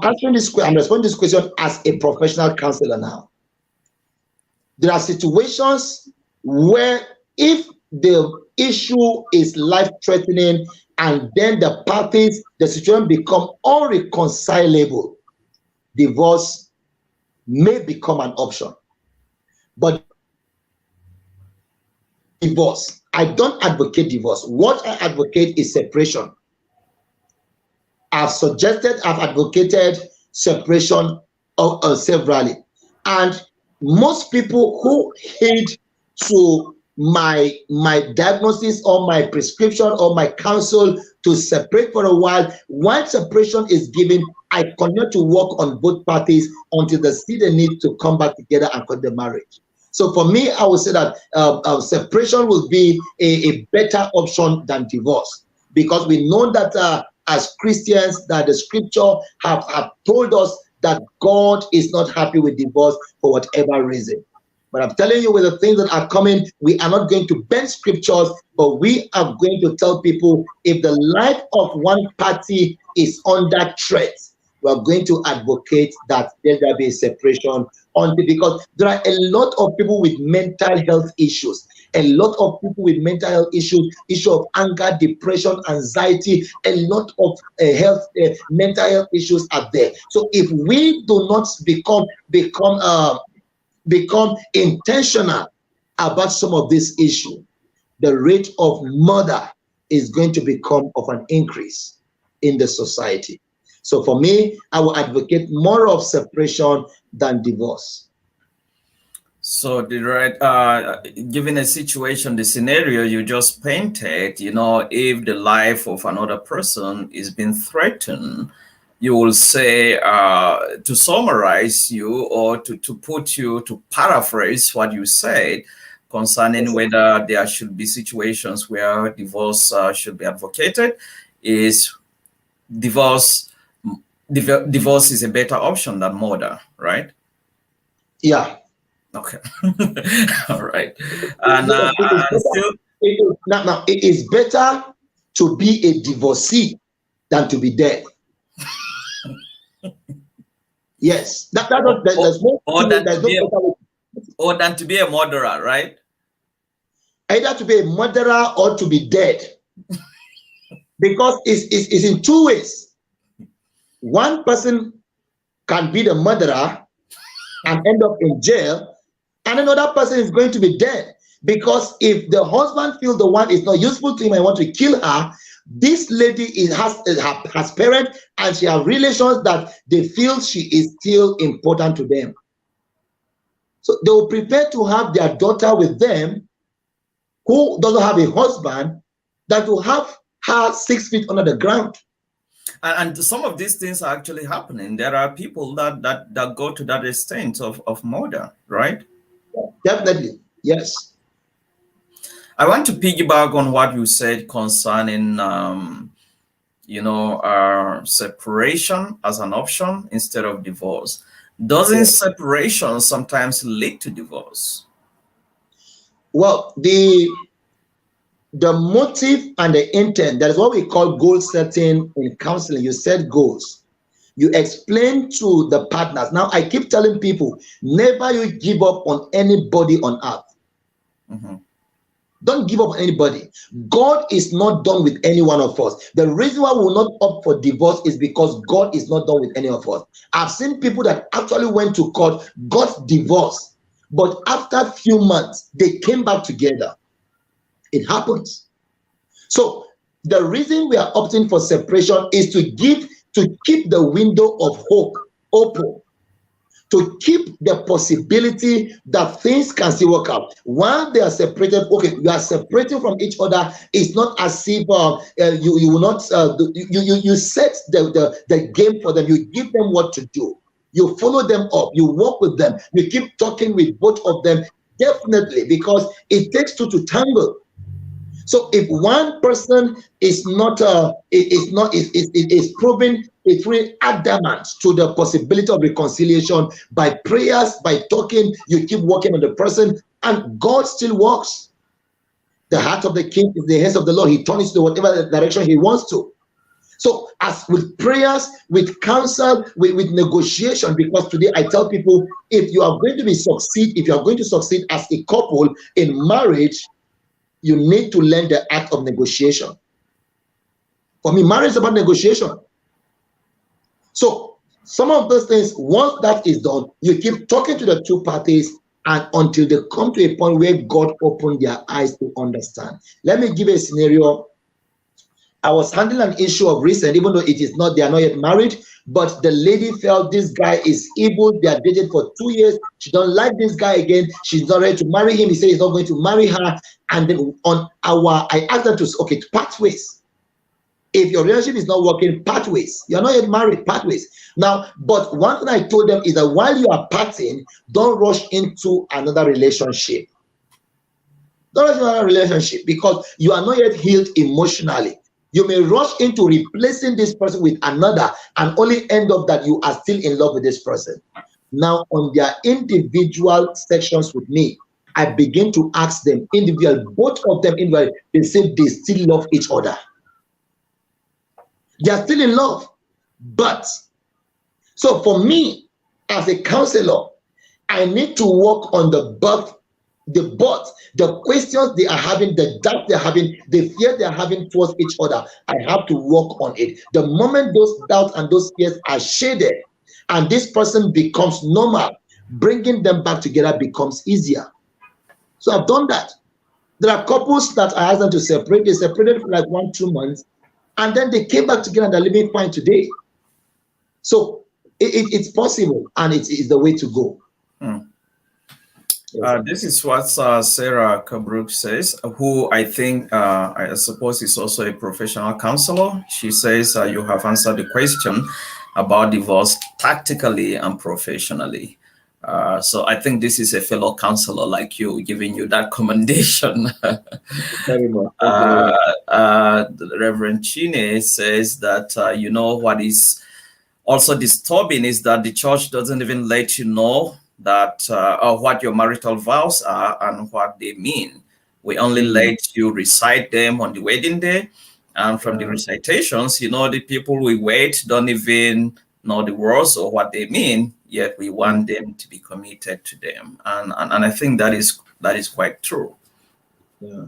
answering this question. I'm responding to this question as a professional counselor now. There are situations where if the issue is life-threatening and then the parties, the situation become unreconcilable, divorce may become an option. But divorce, I don't advocate divorce. What I advocate is separation. I've advocated separation severally. And most people who heed to my diagnosis or my prescription or my counsel to separate for a while separation is given, I continue to work on both parties until they see the need to come back together and cut the marriage. So for me, I would say that separation will be a better option than divorce, because we know that as Christians, that the scripture have told us that God is not happy with divorce for whatever reason. But I'm telling you, with the things that are coming, we are not going to bend scriptures, but we are going to tell people if the life of one party is under threat, we are going to advocate that there be a separation, because there are a lot of people with mental health issues. A lot of people with mental health issues, issue of anger, depression, anxiety, a lot of mental health issues are there. So if we do not become intentional about some of this issue, the rate of murder is going to become of an increase in the society. So for me, I will advocate more of separation than divorce. So given a situation, the scenario you just painted, if the life of another person is being threatened, you will say, to summarize you or to paraphrase what you said concerning whether there should be situations where divorce should be advocated, is divorce is a better option than murder, right? Yeah. Okay. All right. And it is better to be a divorcee than to be dead. Yes. Or than to be a murderer, right? Either to be a murderer or to be dead. Because it's in two ways. One person can be the murderer and end up in jail, and another person is going to be dead. Because if the husband feels the one is not useful to him and want to kill her, this lady has parents and she has relations that they feel she is still important to them. So they will prepare to have their daughter with them who doesn't have a husband, that will have her 6 feet under the ground. And some of these things are actually happening. There are people that go to that extent of murder, right? Definitely, yes. I want to piggyback on what you said concerning, separation as an option instead of divorce. Doesn't separation sometimes lead to divorce? Well, the motive and the intent, that is what we call goal setting in counseling. You set goals. You explain to the partners. Now, I keep telling people, never you give up on anybody on earth. Mm-hmm. Don't give up on anybody. God is not done with any one of us. The reason why we will not opt for divorce is because God is not done with any of us. I've seen people that actually went to court, got divorced, but after a few months, they came back together. It happens. So the reason we are opting for separation is to keep the window of hope open, to keep the possibility that things can still work out. While they are separated, okay, you are separating from each other. It's not as if you will not you set the game for them. You give them what to do. You follow them up. You work with them. You keep talking with both of them. Definitely, because it takes two to tangle. So if one person is proven, it's really adamant to the possibility of reconciliation by prayers, by talking, you keep working on the person, and God still works. The heart of the king is the hands of the Lord. He turns to whatever direction he wants to. So as with prayers, with counsel, with negotiation, because today I tell people, if you are going to succeed as a couple in marriage, you need to learn the art of negotiation. For me, marriage is about negotiation. So some of those things, once that is done, you keep talking to the two parties and until they come to a point where God opened their eyes to understand. Let me give a scenario. I was handling an issue of recent, even though they are not yet married, but the lady felt this guy is evil. They are dated for 2 years. She don't like this guy again. She's not ready to marry him. He says he's not going to marry her. And then I asked them to part ways. If your relationship is not working, part ways. You're not yet married, part ways. Now, but one thing I told them is that while you are parting, don't rush into another relationship. Don't rush into another relationship because you are not yet healed emotionally. You may rush into replacing this person with another and only end up that you are still in love with this person. Now, on their individual sections with me, I begin to ask them individually, both of them individually, they say they still love each other. They are still in love. But, so for me, as a counselor, I need to work on the birth the questions they are having, the doubt they're having, the fear they're having towards each other, I have to work on it. The moment those doubts and those fears are shaded and this person becomes normal, bringing them back together becomes easier. So I've done that. There are couples that I asked them to separate. They separated for like 1-2 months, and then they came back together and they're living fine today. So it's possible, and it's the way to go. This is what Sarah Kabruk says, who I think, I suppose is also a professional counselor. She says you have answered the question about divorce tactically and professionally. So I think this is a fellow counselor like you, giving you that commendation. Very much. Reverend Chine says that, you know, what is also disturbing is that the church doesn't even let you know that or what your marital vows are and what they mean. We only let you recite them on the wedding day, and from the recitations, you know, the people we wait don't even know the words or what they mean, yet we want them to be committed to them, and I think that is quite true. Yeah,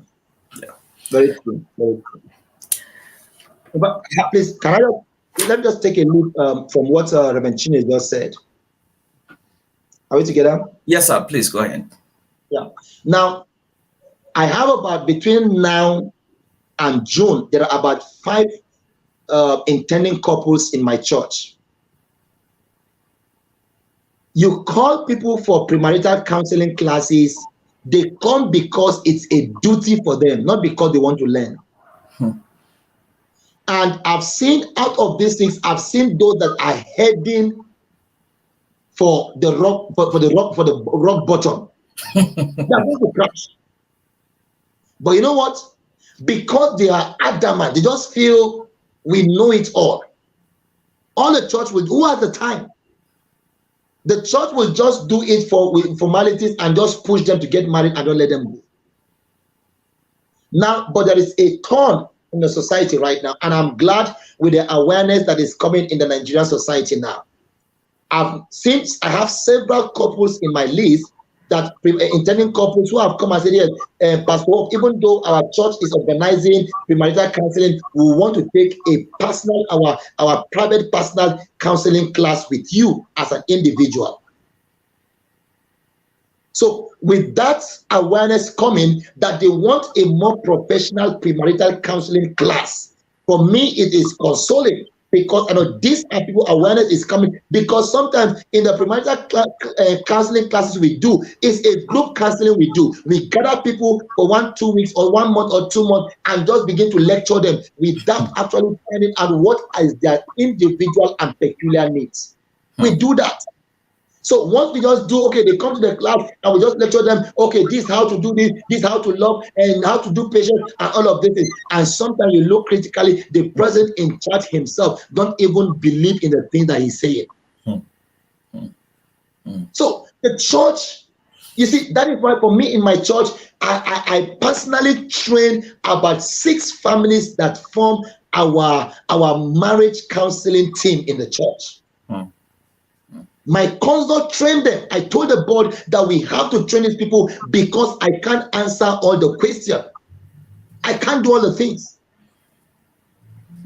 very true, very true. But please, let me just take a look from what Reverend Chine just said. Are we together? Yes, sir. Please go ahead. Yeah. Now, I have about between now and June, there are about 5 intending couples in my church. You call people for premarital counseling classes, they come because it's a duty for them, not because they want to learn. And I've seen out of these things, I've seen those that are heading for the rock bottom. They're going to crash. But you know what? Because they are adamant, they just feel we know it all. All the church will, who has the time? The church will just do it with formalities and just push them to get married and don't let them go. Now, but there is a turn in the society right now, and I'm glad with the awareness that is coming in the Nigerian society now. I have several couples in my list, that intending couples who have come and said, yes, Pastor, even though our church is organizing premarital counseling, we want to take a personal, our private personal counseling class with you as an individual. So with that awareness coming, that they want a more professional premarital counseling class, for me it is consoling. Because I know these are people, awareness is coming, because sometimes in the premarital counseling classes we do, it's a group counseling we do. We gather people for 1-2 weeks or 1 month or 2 months and just begin to lecture them without actually finding out what is their individual and peculiar needs. We do that. So once we just do, okay, they come to the class and we just lecture them, okay, this is how to do this is how to love and how to do patience and all of this. And sometimes you look critically, the person in charge himself don't even believe in the things that he's saying. So the church, you see, that is why for me in my church, I personally train about 6 families that form our marriage counseling team in the church. My counselor trained them. I told the board that we have to train these people because I can't answer all the questions. I can't do all the things.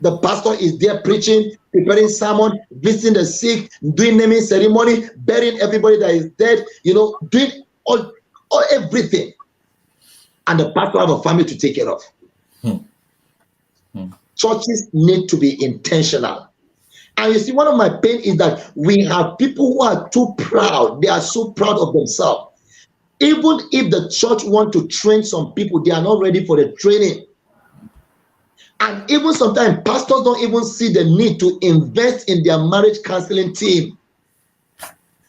The pastor is there preaching, preparing sermon, visiting the sick, doing naming ceremony, burying everybody that is dead, you know, doing all everything. And the pastor have a family to take care of. Churches need to be intentional. And you see, one of my pain is that we have people who are too proud. They are so proud of themselves. Even if the church want to train some people, they are not ready for the training. And even sometimes pastors don't even see the need to invest in their marriage counseling team.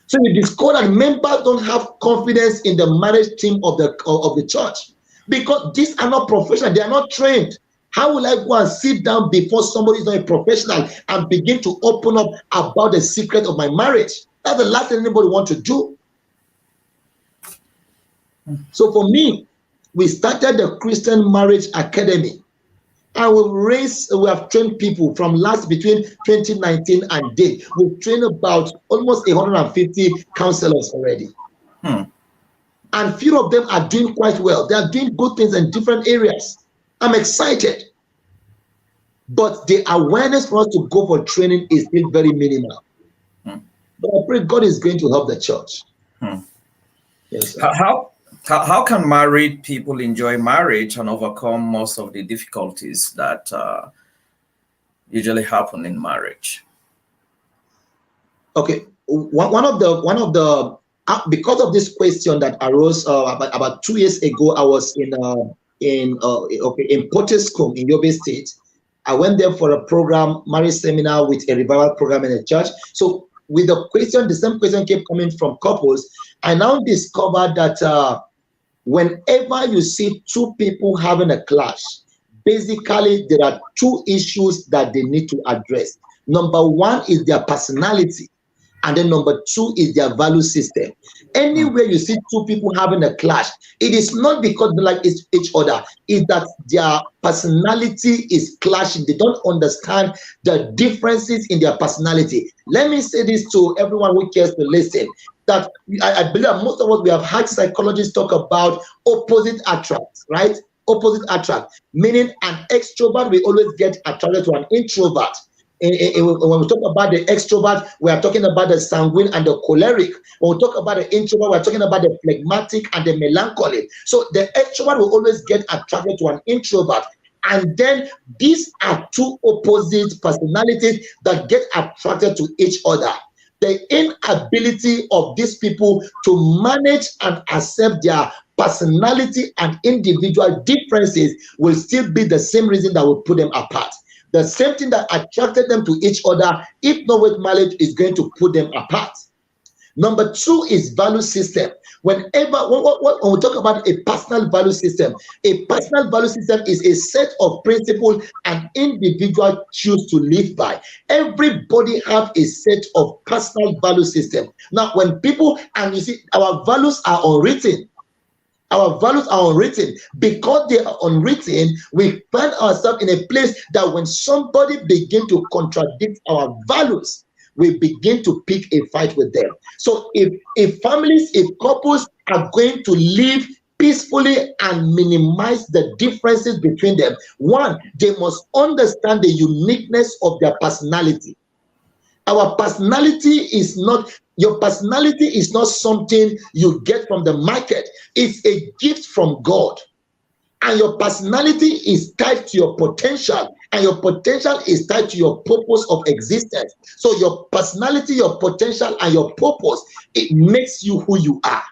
So you discover that members don't have confidence in the marriage team of the church because these are not professional. They are not trained. How will I go and sit down before somebody is not a professional and begin to open up about the secret of my marriage? That's the last thing anybody wants to do. So for me, we started the Christian Marriage Academy, and we have trained people from between 2019 and date. We've trained about almost 150 counselors already. and few of them are doing quite well. They are doing good things in different areas. I'm excited. But the awareness for us to go for training is still very minimal. But I pray God is going to help the church. Yes, sir. How can married people enjoy marriage and overcome most of the difficulties that usually happen in marriage? Okay, one of the because of this question that arose about 2 years ago, I was in Potescombe in Yobe State. I went there for a program, marriage seminar with a revival program in a church. So with the same question kept coming from couples. I now discovered that whenever you see two people having a clash, basically there are two issues that they need to address. Number one is their personality, and then number two is their value system. Anywhere you see two people having a clash, it is not because they like each other, it's that their personality is clashing. They don't understand the differences in their personality. Let me say this to everyone who cares to listen, that I believe that most of us, we have had psychologists talk about opposite attract, right? Opposite attract, meaning an extrovert will always get attracted to an introvert. When we talk about the extrovert, we are talking about the sanguine and the choleric. When we talk about the introvert, we are talking about the phlegmatic and the melancholic. So the extrovert will always get attracted to an introvert. And then these are two opposite personalities that get attracted to each other. The inability of these people to manage and accept their personality and individual differences will still be the same reason that will put them apart. The same thing that attracted them to each other, if not with marriage, is going to put them apart. Number two is value system. When we talk about a personal value system is a set of principles an individual choose to live by. Everybody have a set of personal value system. Now, when people, and you see, our values are unwritten. Our values are unwritten. Because they are unwritten, we find ourselves in a place that when somebody begins to contradict our values, we begin to pick a fight with them. So if families, if couples are going to live peacefully and minimize the differences between them, one, they must understand the uniqueness of their personality. Our personality is not, your personality is not something you get from the market. It's a gift from God. And your personality is tied to your potential, and your potential is tied to your purpose of existence. So your personality, your potential, and your purpose, it makes you who you are.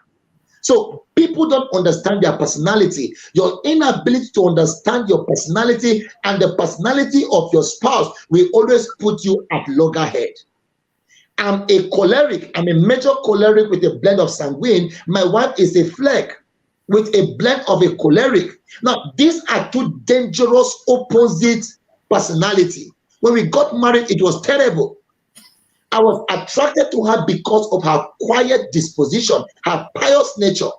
So people don't understand their personality. Your inability to understand your personality and the personality of your spouse will always put you at loggerhead. I'm a choleric. I'm a major choleric with a blend of sanguine. My wife is a phleg with a blend of a choleric. Now, these are two dangerous opposite personality. When we got married, it was terrible. I was attracted to her because of her quiet disposition, her pious nature.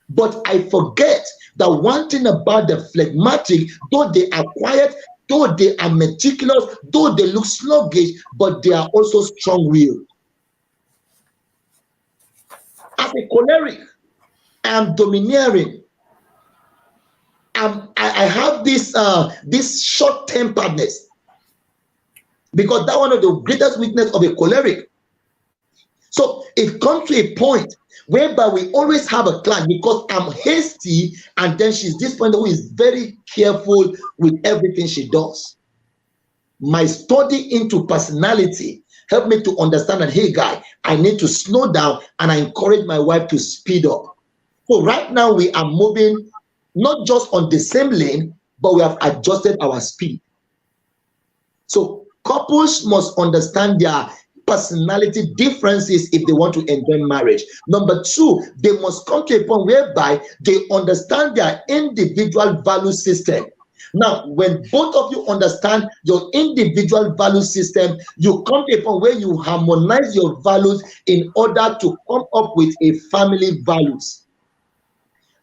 But I forget that one thing about the phlegmatic, though they are quiet, though they are meticulous, though they look sluggish, but they are also strong-willed. As a choleric, I am domineering. I have this short-temperedness, because that's one of the greatest weaknesses of a choleric. So it comes to a point whereby we always have a clash because I'm hasty, and then she's this one who is very careful with everything she does. My study into personality helped me to understand that, hey, guy, I need to slow down, and I encourage my wife to speed up. So right now we are moving not just on the same lane, but we have adjusted our speed. So couples must understand their personality differences if they want to enjoy marriage. Number two, they must come to a point whereby they understand their individual value system. Now, when both of you understand your individual value system, you come to a point where you harmonize your values in order to come up with a family values.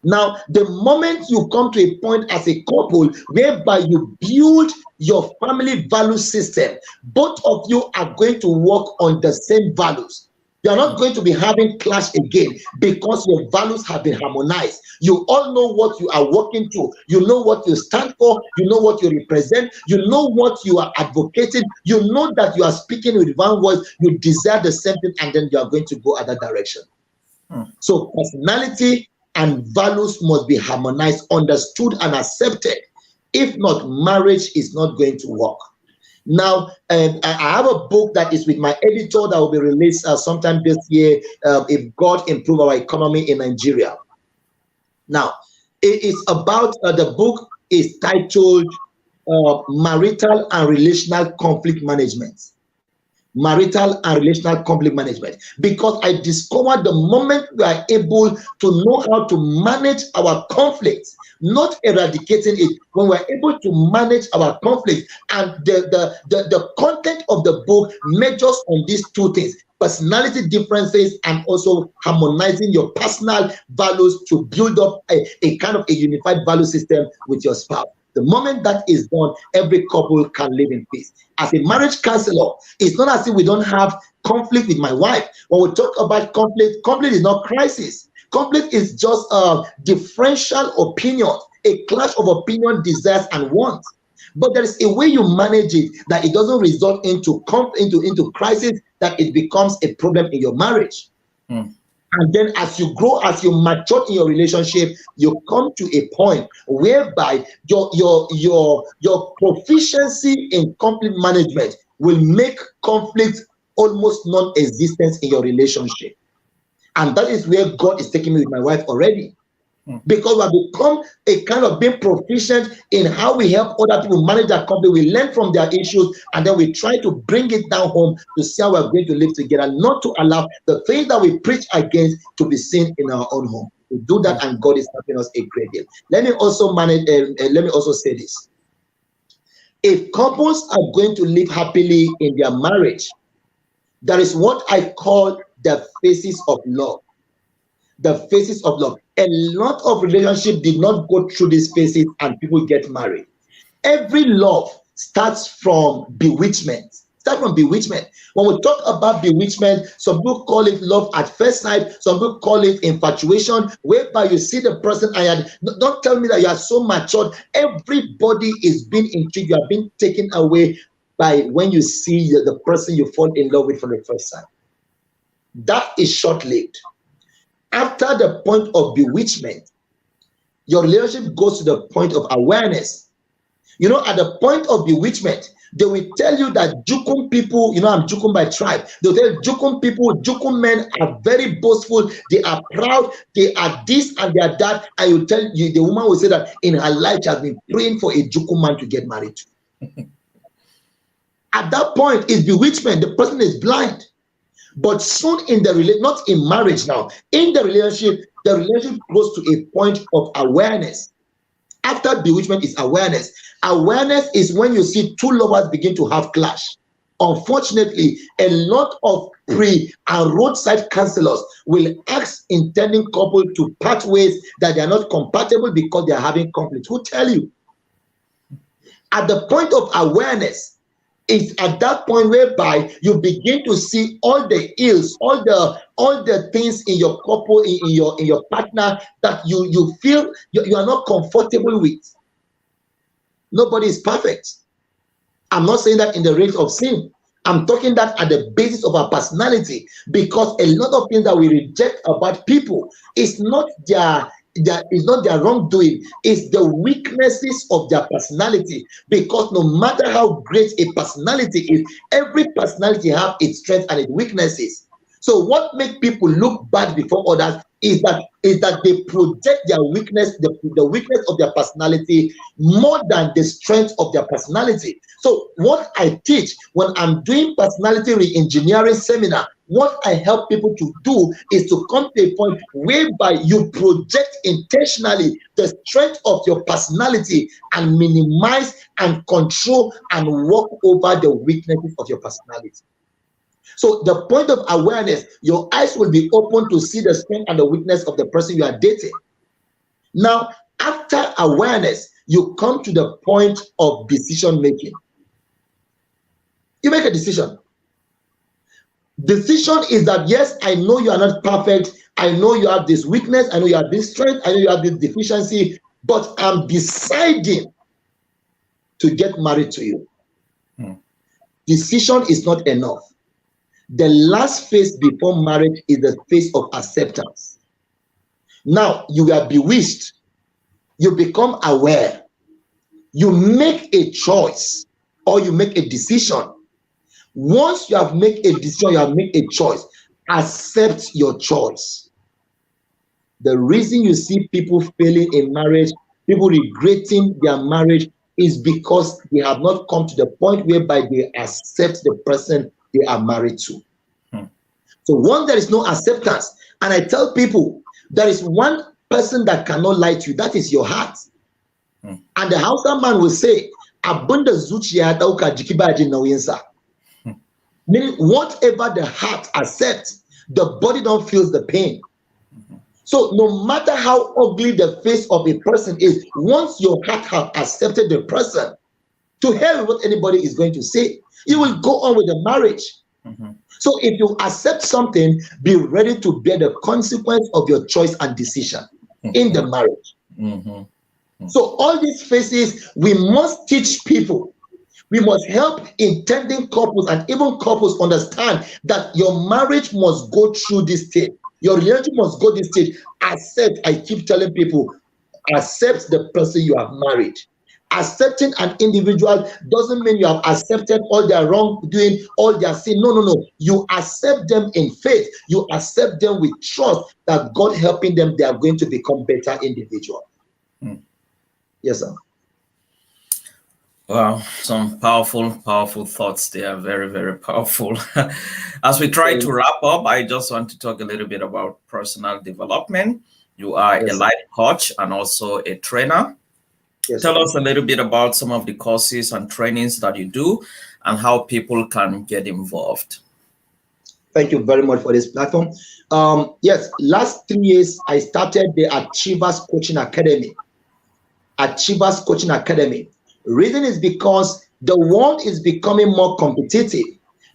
Now, the moment you come to a point as a couple whereby you build your family value system, both of you are going to work on the same values. You are not going to be having clash again because your values have been harmonized. You all know what you are working to. You know what you stand for. You know what you represent. You know what you are advocating. You know that you are speaking with one voice. You desire the same thing, and then you are going to go other direction. So personality and values must be harmonized, understood, and accepted. If not, marriage is not going to work. Now, I have a book that is with my editor that will be released sometime this year, if God improve our economy in Nigeria. Now, it is about, the book is titled Marital and Relational Conflict Management. Marital and relational conflict management, because I discovered the moment we are able to know how to manage our conflicts, not eradicating it, when we're able to manage our conflict, and the content of the book measures on these two things: personality differences and also harmonizing your personal values to build up a kind of a unified value system with your spouse. The moment that is done, every couple can live in peace. As a marriage counselor, it's not as if we don't have conflict with my wife. When we talk about conflict, conflict is not crisis. Conflict is just a differential opinion, a clash of opinion, desires, and wants. But there is a way you manage it that it doesn't result into crisis, that it becomes a problem in your marriage. And then as you grow, as you mature in your relationship, you come to a point whereby your proficiency in conflict management will make conflict almost non-existent in your relationship. And that is where God is taking me with my wife already. Because we have become a kind of being proficient in how we help other people manage their conflict. We learn from their issues, and then we try to bring it down home to see how we're going to live together, not to allow the things that we preach against to be seen in our own home. We do that, and God is helping us a great deal. Let me also say this: if couples are going to live happily in their marriage, there is what I call the phases of love. The phases of love. A lot of relationships did not go through these phases, and people get married. Every love starts from bewitchment. When we talk about bewitchment, some people call it love at first sight, some people call it infatuation, whereby you see the person and don't tell me that you are so matured. Everybody is being intrigued. You are being taken away by when you see the person you fall in love with for the first time. That is short-lived. After the point of bewitchment, your relationship goes to the point of awareness. You know, at the point of bewitchment, they will tell you that Jukun people, you know, I'm Jukun by tribe. They'll tell Jukun people, Jukun men are very boastful, they are proud, they are this and they are that. And you tell you, the woman will say that in her life she has been praying for a Jukun man to get married to. At that point, it's bewitchment. The person is blind. But soon in the relationship, not in marriage now, in the relationship goes to a point of awareness. After bewitchment is awareness. Awareness is when you see two lovers begin to have clash. Unfortunately, a lot of pre and roadside counselors will ask intending couple to part ways that they are not compatible because they are having conflict. Who tell you? At the point of awareness, it's at that point whereby you begin to see all the ills, all the things in your couple, in your partner that you feel you are not comfortable with. Nobody is perfect. I'm not saying that in the range of sin. I'm talking that at the basis of our personality, because a lot of things that we reject about people is not their wrongdoing, it's the weaknesses of their personality. Because no matter how great a personality is, every personality has its strengths and its weaknesses. So what makes people look bad before others is that they project their weakness, the weakness of their personality, more than the strength of their personality. So what I teach when I'm doing personality re-engineering seminar, what I help people to do is to come to a point whereby you project intentionally the strength of your personality and minimize and control and work over the weaknesses of your personality. So the point of awareness, your eyes will be open to see the strength and the weakness of the person you are dating. Now, after awareness, you come to the point of decision making. You make a decision. Decision is that, yes, I know you are not perfect. I know you have this weakness. I know you have this strength. I know you have this deficiency, but I'm deciding to get married to you. Decision is not enough. The last phase before marriage is the phase of acceptance. Now you are bewitched. You become aware. You make a choice or you make a decision. Once you have made a decision, you have made a choice. Accept your choice. The reason you see people failing in marriage, people regretting their marriage, is because they have not come to the point whereby they accept the person they are married to. So once there is no acceptance, and I tell people, there is one person that cannot lie to you, that is your heart. And the Hausa man will say, "Abunda zuciya dauka jiki ba jin nauyinsa." Meaning, whatever the heart accepts, the body don't feel the pain. So no matter how ugly the face of a person is, once your heart has accepted the person, to hell with what anybody is going to say, you will go on with the marriage. So if you accept something, be ready to bear the consequence of your choice and decision in the marriage. So all these phases, we must teach people. We must help intending couples and even couples understand that your marriage must go through this stage. Your relationship must go this stage. Accept, I keep telling people, accept the person you have married. Accepting an individual doesn't mean you have accepted all their wrongdoing, all their sin. No. You accept them in faith. You accept them with trust that God helping them, they are going to become better individuals. Yes, sir. Wow, some powerful thoughts there. Very, very powerful. As we try to wrap up, I just want to talk a little bit about personal development. You are a life coach and also a trainer. Tell us a little bit about some of the courses and trainings that you do and how people can get involved. Thank you very much for this platform. Yes, last 3 years, I started the Achievers Coaching Academy. Achievers Coaching Academy. Reason is because the world is becoming more competitive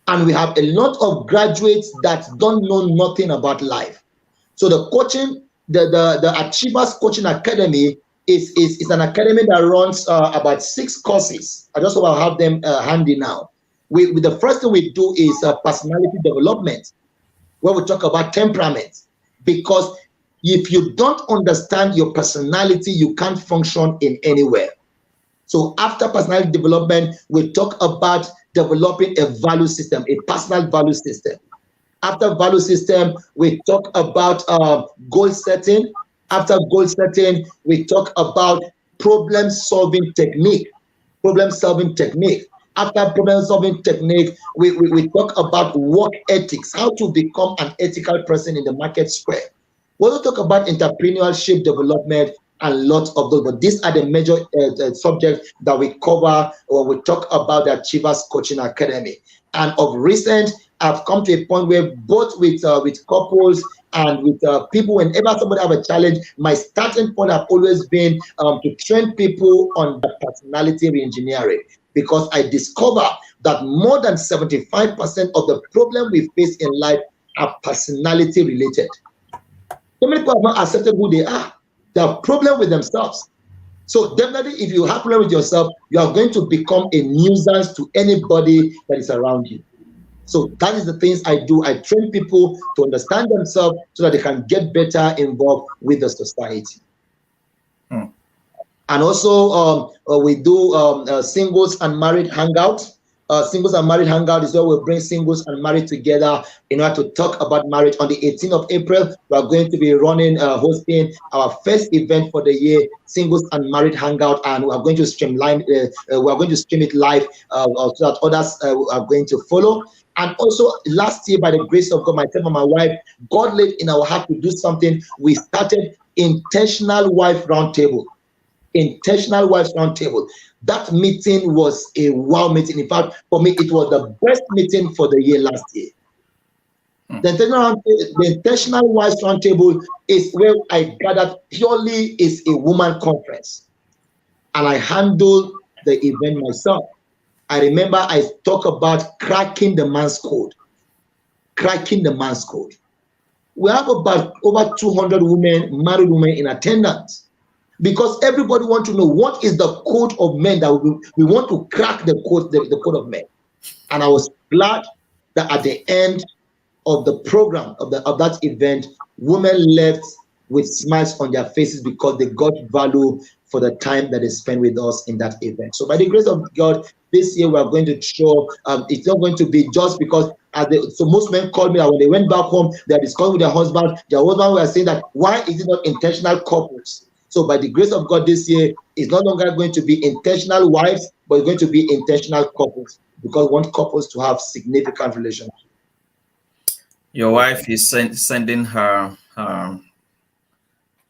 and we have a lot of graduates that don't know nothing about life. So the coaching, the Achievers Coaching Academy is an academy that runs about 6 courses. I just want to have them handy now. The first thing we do is personality development, where we talk about temperament, because if you don't understand your personality, you can't function in anywhere. So after personality development, we talk about developing a value system, a personal value system. After value system, we talk about goal setting. After goal setting, we talk about problem-solving technique. After problem-solving technique, we talk about work ethics, how to become an ethical person in the market square. We'll talk about entrepreneurship development and lots of those, but these are the major subjects that we cover when we talk about the Achievers Coaching Academy. And of recent, I've come to a point where both with couples and with people, whenever somebody have a challenge, my starting point have always been to train people on the personality reengineering, because I discover that more than 75% of the problem we face in life are personality related. So many people have not accepted who they are. They have problem with themselves. So definitely, if you have problem with yourself, you are going to become a nuisance to anybody that is around you. So that is the things I do. I train people to understand themselves so that they can get better involved with the society. And also, we do singles and married hangout. Singles and married hangout is where we bring singles and married together in order to talk about marriage. On the 18th of April, we are going to be hosting our first event for the year, singles and married hangout, and we are going to stream it live so that others are going to follow. And also last year, by the grace of God, myself and my wife, God laid in our heart to do something. We started Intentional Wife Roundtable. Intentional Wives Roundtable. That meeting was a wow meeting. In fact, for me, it was the best meeting for the year last year. The Intentional Wives Roundtable is where I gathered purely is a woman conference. And I handled the event myself. I remember I talk about cracking the man's code. cracking the man's code. We have about over 200 women, married women in attendance, because everybody wants to know what is the code of men that we want to crack the code of men. And I was glad that at the end of the program of that event, women left with smiles on their faces because they got value for the time that they spent with us in that event. So by the grace of God, this year we are going to show, it's not going to be just because, so most men called me that when they went back home, they are discussing with their husband were saying that, why is it not intentional couples? So by the grace of God this year, it's no longer going to be intentional wives, but it's going to be intentional couples, because we want couples to have significant relationships. Your wife is sending her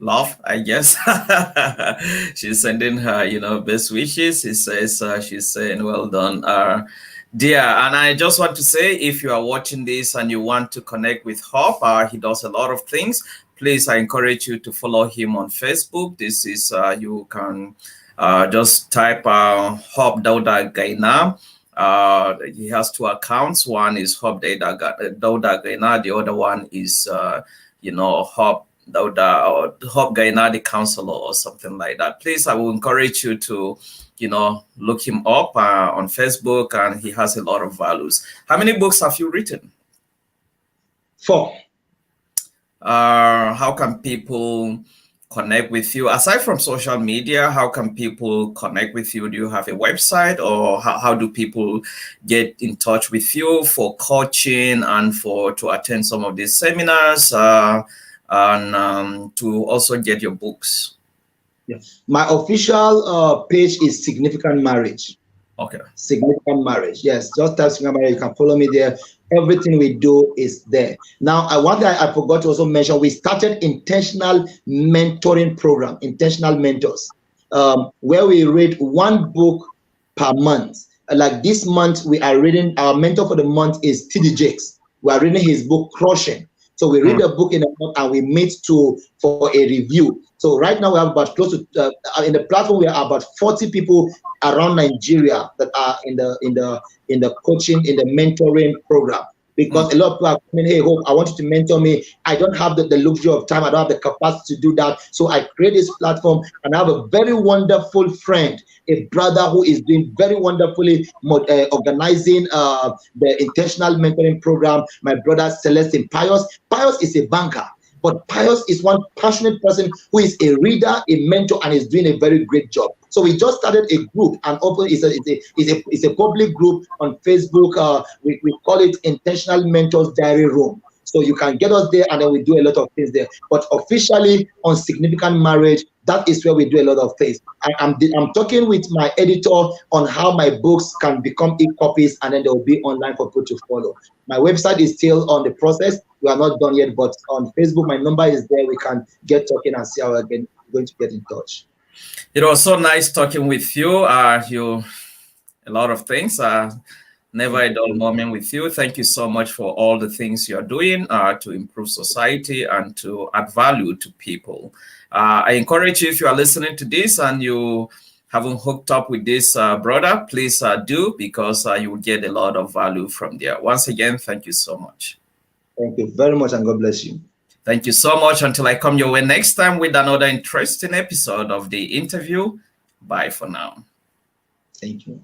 love, I guess. She's sending her, best wishes. He says, she's saying, well done, dear. And I just want to say, if you are watching this and you want to connect with Hope, he does a lot of things. Please, I encourage you to follow him on Facebook. This is, you can just type Hope Dauda Gaina. He has 2 accounts. One is Hope Dauda Gaina. The other one is, Hope Dauda or Hope Gaina, the Counsellor, or something like that. Please, I will encourage you to, look him up on Facebook, and he has a lot of values. How many books have you written? 4. How can people connect with you aside from social media? How can people connect with you? Do you have a website, or how do people get in touch with you for coaching and to attend some of these seminars, and to also get your books? Yes. My official page is Significant Marriage. Okay. Significant Marriage. Yes, just type Significant Marriage. You can follow me there. Everything we do is there. Now, one thing I forgot to also mention, we started intentional mentoring program, intentional mentors, where we read 1 book per month. Like this month, we are reading, our mentor for the month is T.D. Jakes. We are reading his book, Crushing. So we read the book in a month and we meet for a review. So right now we have about close to, in the platform, we are about 40 people around Nigeria that are in the coaching, in the mentoring program. Because a lot of people are coming, hey, Hope, I want you to mentor me. I don't have the luxury of time. I don't have the capacity to do that. So I create this platform, and I have a very wonderful friend, a brother who is doing very wonderfully organizing the intentional mentoring program. My brother Celestine Pius. Pius is a banker, but Pius is one passionate person who is a reader, a mentor, and is doing a very great job. So we just started a group, and it's a public group on Facebook. We call it Intentional Mentors Diary Room. So you can get us there, and then we do a lot of things there. But officially on Significant Marriage, that is where we do a lot of things. I'm talking with my editor on how my books can become e-copies, and then they will be online for people to follow. My website is still on the process. We are not done yet, but on Facebook, my number is there. We can get talking and see how we're going to get in touch. It was so nice talking with you. You a lot of things. Never a dull moment with you. Thank you so much for all the things you're doing to improve society and to add value to people. I encourage you, if you are listening to this and you haven't hooked up with this brother, please do, because you will get a lot of value from there. Once again, thank you so much. Thank you very much, and God bless you. Thank you so much. Until I come your way next time with another interesting episode of The Interview. Bye for now. Thank you.